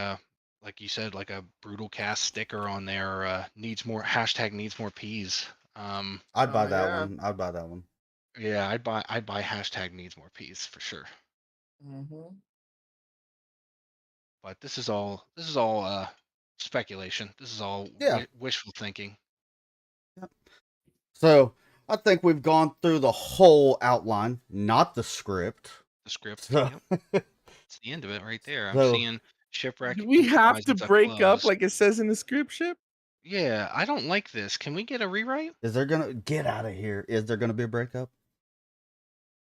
you said, like a brutal cast sticker on there, needs more #needs more Peaz. I'd buy that one. I'd buy that one. Yeah, I'd buy #needs more Peaz for sure. Mm-hmm. But this is all speculation. This is all Yeah. wishful thinking. So I think we've gone through the whole outline, not the script. The script. So, It's the end of it right there. I'm So- seeing Shipwreckd. Do we have to improvises a break up close. like it says in the script, Ship? Yeah, I don't like this. Can we get a rewrite? is there gonna get out of here? Is there gonna be a breakup?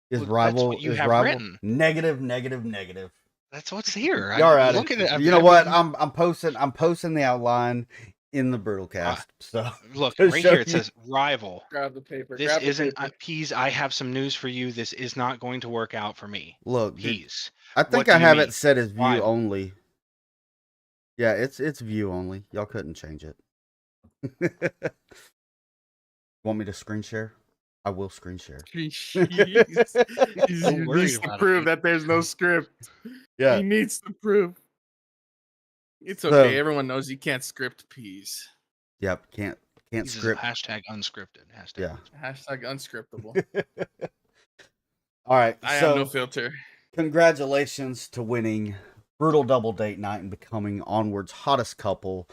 Is Well, that's rival what you is have rival written. negative? That's what's here. Y'all are at Look it. at it. You know what? I'm posting the outline in the brutal cast. So Look to right show here. It you- says rival. Grab the paper. This grab the isn't paper. Peaz. I have some news for you. This is not going to work out for me. look, dude, Peaz. I what think do I you have mean? it set as view Rival. only. Yeah, it's view only. Y'all couldn't change it. Want me to screen share? I will screen share. Jeez. He Don't worry needs to about it, prove dude. that there's no script. Yeah. He needs to prove. It's So- okay. Everyone knows you can't script peas. Yep. Can't Peaz is script. hashtag unscripted. Hashtag Yeah. Hashtag unscriptable. All right. I so have no filter. congratulations to winning Brutal Double Date Night and becoming Onward's hottest couple.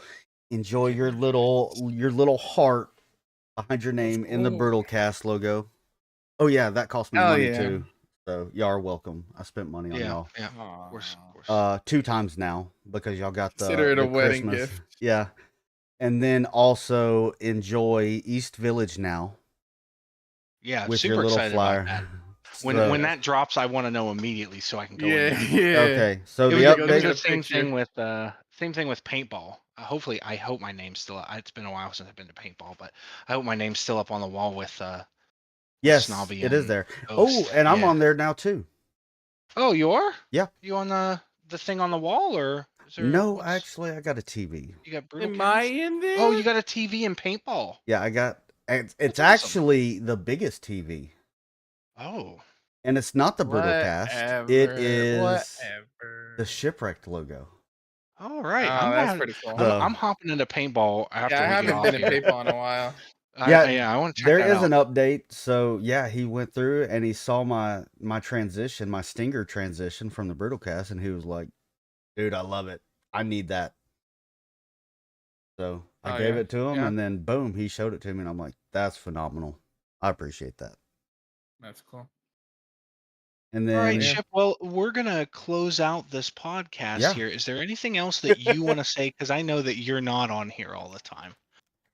Enjoy your little heart behind your name in the cool. Brutal Cast logo. Oh yeah, that cost me Hell money yeah. too. So y'all are welcome. I spent money on Yeah, y'all. yeah, of course, of course. 2 times now because y'all got the Consider it a the wedding Christmas. gift. Yeah. And then also enjoy East Village now Yeah, with super your little excited flyer. about that. When So- when that drops, I want to know immediately so I can go Yeah, in. yeah. Okay, so It the was, go it was get update. a the same picture. thing with paintball. Hopefully, I hope my name's still. It's been a while since I've been to paintball, but I hope my name's still up on the wall with. Yes, Snobby it is and there. Ghost. Oh, and I'm Yeah. on there now too. Oh, you are? Yeah. You on the thing on the wall or? Is there, No, what's- actually, I got a TV. You got brutal. Am I Cast? in there? Oh, you got a TV and paintball. Yeah, I got. It's That's awesome. actually the biggest TV, Oh, and it's not the Brutal Cast. It is Whatever. the Shipwreckd logo. all right. Oh, that's I'm, pretty cool. So- I'm hopping into paintball after Yeah, I we get haven't off been in here. paintball in a while. Yeah, I want to check There that is out. an update. So yeah, he went through and he saw my transition, my Stinger transition from the Brutal Cast, and he was like, "Dude, I love it. I need that." So I Oh, gave yeah? it to him, Yeah. and then boom, he showed it to me, and I'm like, "That's phenomenal. I appreciate that." That's cool. And All then right, Ship. Well, we're gonna close out this podcast Yeah. here. Is there anything else that you want to say? Because I know that you're not on here all the time.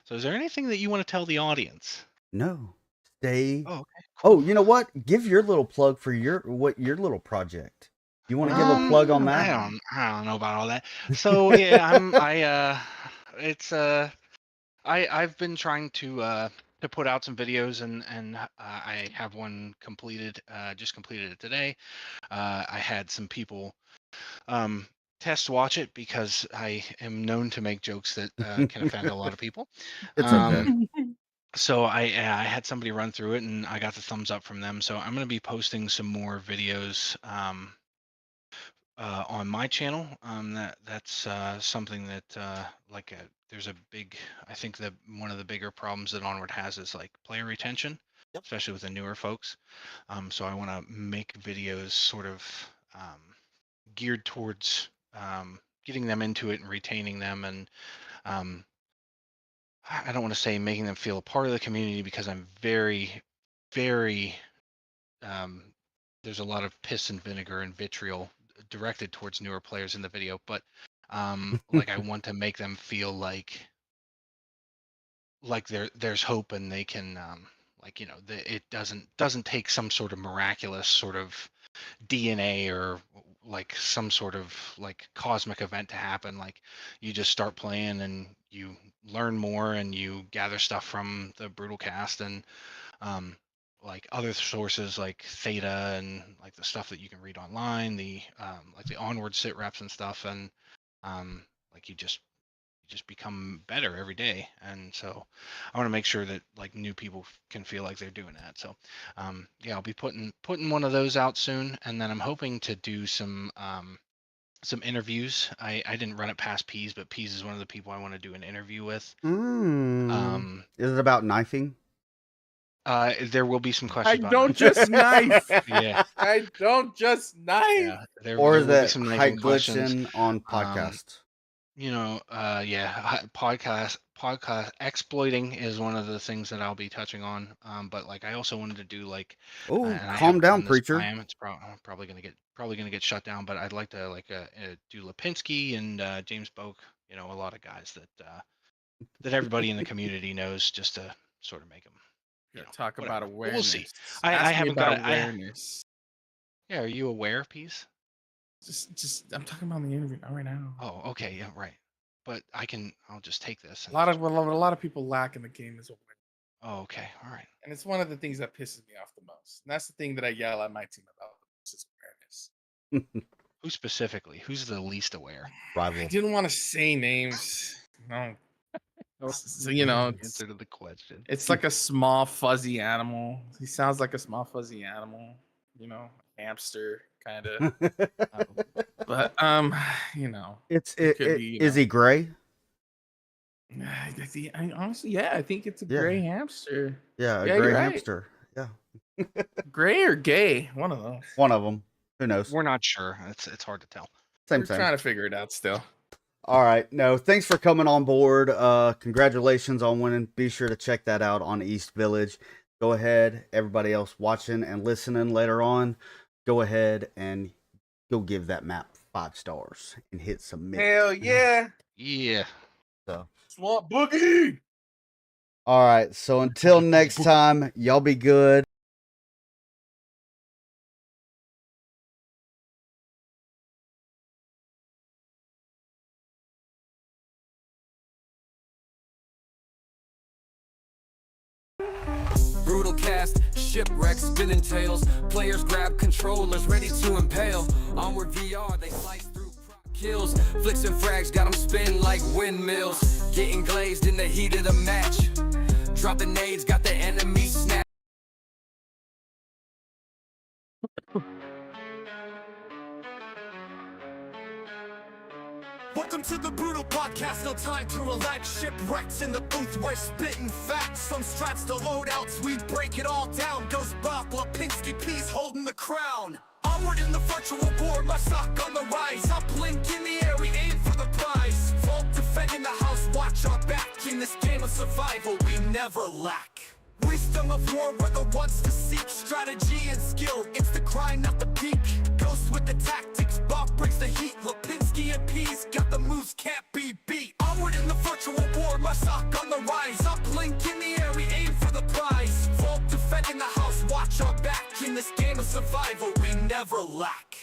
So, is there anything that you want to tell the audience? no, stay. Oh, okay. Oh, you know what? Give your little plug for your little project. You want to give a plug on that? I don't know about all that. So yeah, I've been trying to put out some videos and I have one completed. Just completed it today. I had some people test watch it because I am known to make jokes that can offend a lot of people. It's okay. So I had somebody run through it and I got the thumbs up from them. So I'm going to be posting some more videos on my channel. That's something that there's a big. I think that one of the bigger problems that Onward has is like player retention, especially with the newer folks. So I want to make videos sort of geared towards getting them into it and retaining them and I don't want to say making them feel a part of the community because I'm very, very. There's a lot of piss and vinegar and vitriol directed towards newer players in the video, but like I want to make them feel like there's hope and they can it doesn't take some sort of miraculous sort of DNA or like some sort of like cosmic event to happen. Like you just start playing and you learn more and you gather stuff from the Brutal Cast and like other sources like Theta and like the stuff that you can read online, the like the Onward sit reps and stuff, and like you just become better every day. And so I want to make sure that like new people can feel like they're doing that. So yeah, I'll be putting one of those out soon, and then I'm hoping to do some interviews. I didn't run it past Peaz, but Peaz is one of the people I want to do an interview with. Is it about knifing? There will be some I questions about don't knife. just knife. Yeah, I don't just knife. yeah. There Or will is be that some height knifing questions. glitching on podcast? Podcast exploiting is one of the things that I'll be touching on. But like, I also wanted to do like, Oh, and I calm haven't down, done this preacher. I am. It's probably gonna get shut down. But I'd like to like do Lipinski and James Boak. A lot of guys that everybody in the community knows, just to sort of make them. Talk about Whatever. awareness. We'll see. Ask I me haven't about got it. awareness. Yeah, are you aware, Peaz? Just I'm talking about the interview, not right now. Oh, okay, yeah, right. But I'll just take this. A lot of people lack in the game is awareness. Oh, okay, all right. And it's one of the things that pisses me off the most. And that's the thing that I yell at my team about. Is awareness. Who specifically? Who's the least aware? I Rival. didn't want to say names. No. So, Answer to the question. it's like a small fuzzy animal. He sounds like a small fuzzy animal, hamster kind of. But it could be, Is he gray? honestly, yeah, I think it's a Yeah. gray hamster. Yeah, a Yeah, gray you're right. hamster. Yeah, Gray or gay, one of those. one of them. Who knows? We're not sure. It's hard to tell. Same We're thing. trying to figure it out still. All right. No, thanks for coming on board. Congratulations on winning. Be sure to check that out on East Village. Go ahead, everybody else watching and listening later on, go ahead and go give that map 5 stars and hit submit. Hell yeah. Yeah. So, Swamp Boogie. all right. So until next time, y'all be good. Brutal cast, shipwreck, spinning tails. Players grab controllers, ready to impale. Onward VR, they slice through kills. Flicks and frags got them spin like windmills. Getting glazed in the heat of the match. Drop the nades, got the enemy snap. Welcome to the Brutal Podcast, no time to relax. Shipwrecks in the booth, we're spitting facts. Some strats to loadouts, we break it all down. Goes Bob, Lipinski, Peaz holding the crown. Onward in the virtual war, my sock on the rise. Up blink in the air, we aim for the prize. Vault defending the house, watch our back. In this game of survival, we never lack. Wisdom of war, we're the ones to seek. Strategy and skill, it's the grind, not the peak. Ghost with the tactics, Bob brings the heat. Lipinski and Peaz got the moves, can't be beat. Onward in the virtual war, my sock on the rise. Up blink in the air, we aim for the prize. Vault defending the house, watch our back. In this game of survival, we never lack.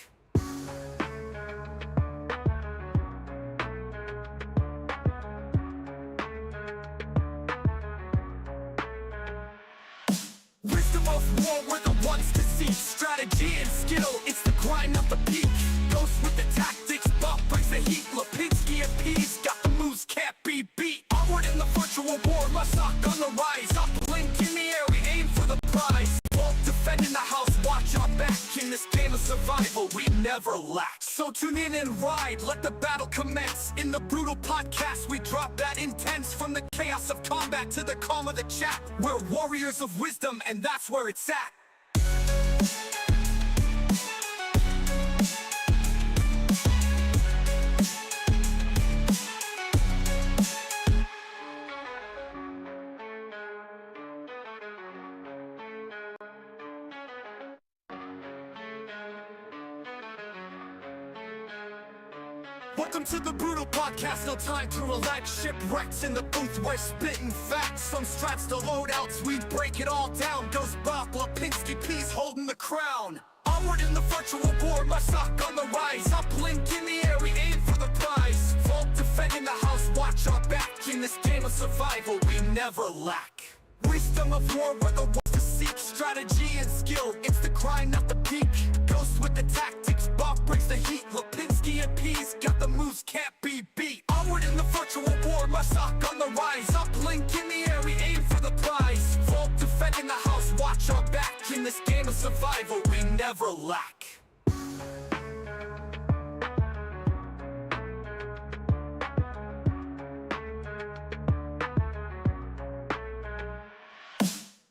Wisdom of war, we're the ones to see. Strategy and skill, it's the grind, not the peak. Ghost with the tactics, Bob brings the heat. Lipinski and Peaz got the moves, can't be beat. Onward in the virtual war, my sock on the rise. Up blink in the air, we aim for the prize. Vault defending the house, watch our back. In this game of survival, we never lack. So tune in and ride, let the battle commence. In the Brutal Podcast, we drop that intense. From the chaos of combat to the calm of the chat. We're warriors of wisdom, and that's where it's at. Welcome to the Brutal Podcast, no time to relax. Shipwrecks in the booth, we're spitting facts. Some strats to loadouts, we break it all down. Goes Bob, Lipinski, Peaz holding the crown. Onward in the virtual war, my sock on the rise. Up blink in the air, we aim for the prize. Vault defending the house, watch our back. In this game of survival, we never lack. Wisdom of war, we're the ones to seek. Strategy and skill, it's the grind, not the peak. Ghost with the tactics, Bob brings the heat. Lipinski and Peaz got the moves, can't be beat. Onward in the virtual war, my sock on the rise. Up blink in the air, we aim for the prize. Vault defending the house, watch our back. In this game of survival, we never lack.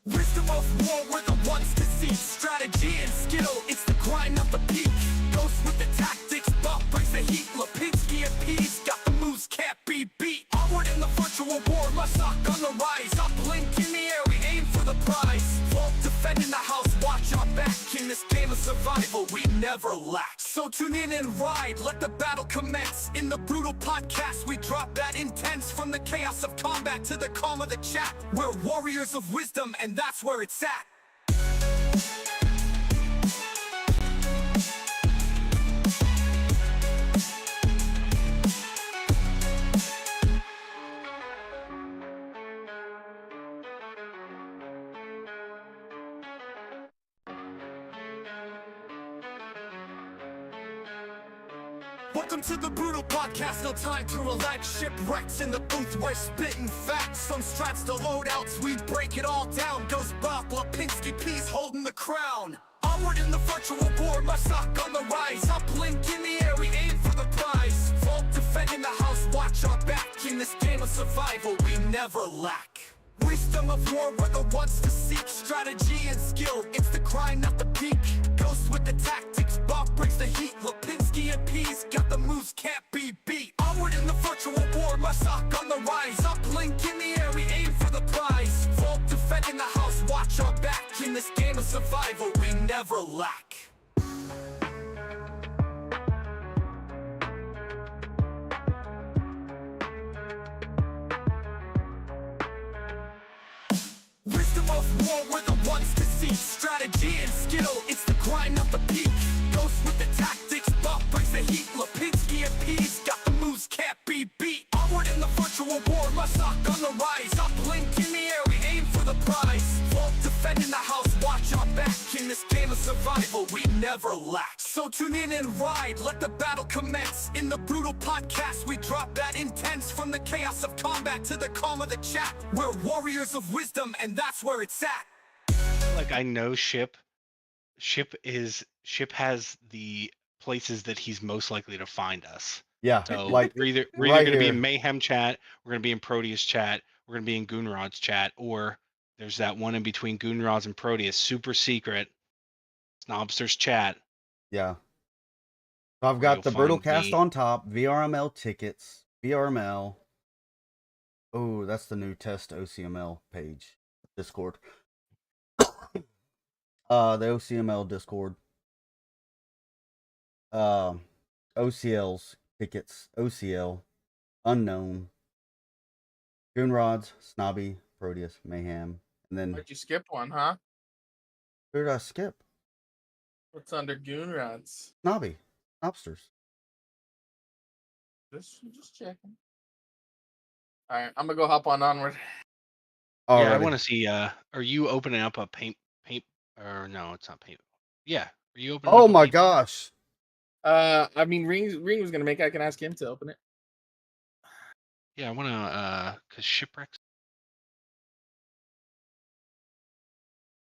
Wisdom of war, we're the ones to see. Strategy and skill, it's the grind of the peak. Ghost with the tactics, Bob brings the heat. Lipinski and Peaz got the moves, can't be beat. Onward in the virtual war, Masak on the rise. Uplink in the air, we aim for the prize. Vault defending the house, watch our back. In this game of survival, we never lack. So tune in and ride, let the battle commence. In the brutal podcast, we drop that intense. From the chaos of combat to the calm of the chat. We're warriors of wisdom, and that's where it's at. Welcome to the brutal podcast, no time to relax. Shipwrecked in the booth, we're spitting facts. Some strats to loadouts, we break it all down. Goes Bob, Lipinski, Peaz holding the crown. Onward in the virtual war, Masak on the rise. Uplink in the air, we aim for the prize. Vault defending the house, watch our back. In this game of survival, we never lack. Wisdom of war, we're the ones to seek. Strategy and skill, it's the grind, not the peak. Ghost with the tactics, Bob brings the heat. Lipinski and Peaz got the moves, can't be beat. Onward in the virtual war, Masak on the rise. Uplink in the air, we aim for the prize. Vault defending the house, watch our back. In this game of survival, we never lack. Wisdom of war, we're the ones to see. Strategy and skill, it's the grind of the peak. Ghost with the tactics, Bob brings the heat. Lipinski and Peaz got the moves, can't be beat. Onward in the virtual war, Masak on the rise. Uplink in the air, we aim for the prize. Vault defending the house, watch our back. In this game of survival, we never lack. So tune in and ride, let the battle commence. In the brutal podcast, we drop that intense. From the chaos of combat to the calm of the chat. We're warriors of wisdom, and that's where it's at. Like I know Ship has the places that he's most likely to find us. Yeah, So like we're either right going to be here. in Mayhem chat, we're going to be in Proteus chat, we're going to be in Goonrod's chat, or there's that one in between Goonrod's and Proteus, super secret, Snobster's chat. Yeah. So I've Where got you'll the brutal find cast me. on top, VRML tickets, VRML. Oh, that's the new test OCML page, Discord. The OCML Discord. OCL's tickets, OCL, unknown, Goonrod's, Snobby, Proteus, Mayhem, and then But you skipped one, huh? who did I skip? What's under Goonrod's? Snobby, Snobsters. Just checking. All right, I'm gonna go hop on Onward. Yeah, I Alrighty. want to see. Are you opening up a paint? Or no, it's not paint. Yeah, are you opening? Oh up a my paint- gosh. I mean, Ring was gonna make it. I can ask him to open it. Yeah, I want to. Cause Shipwreckd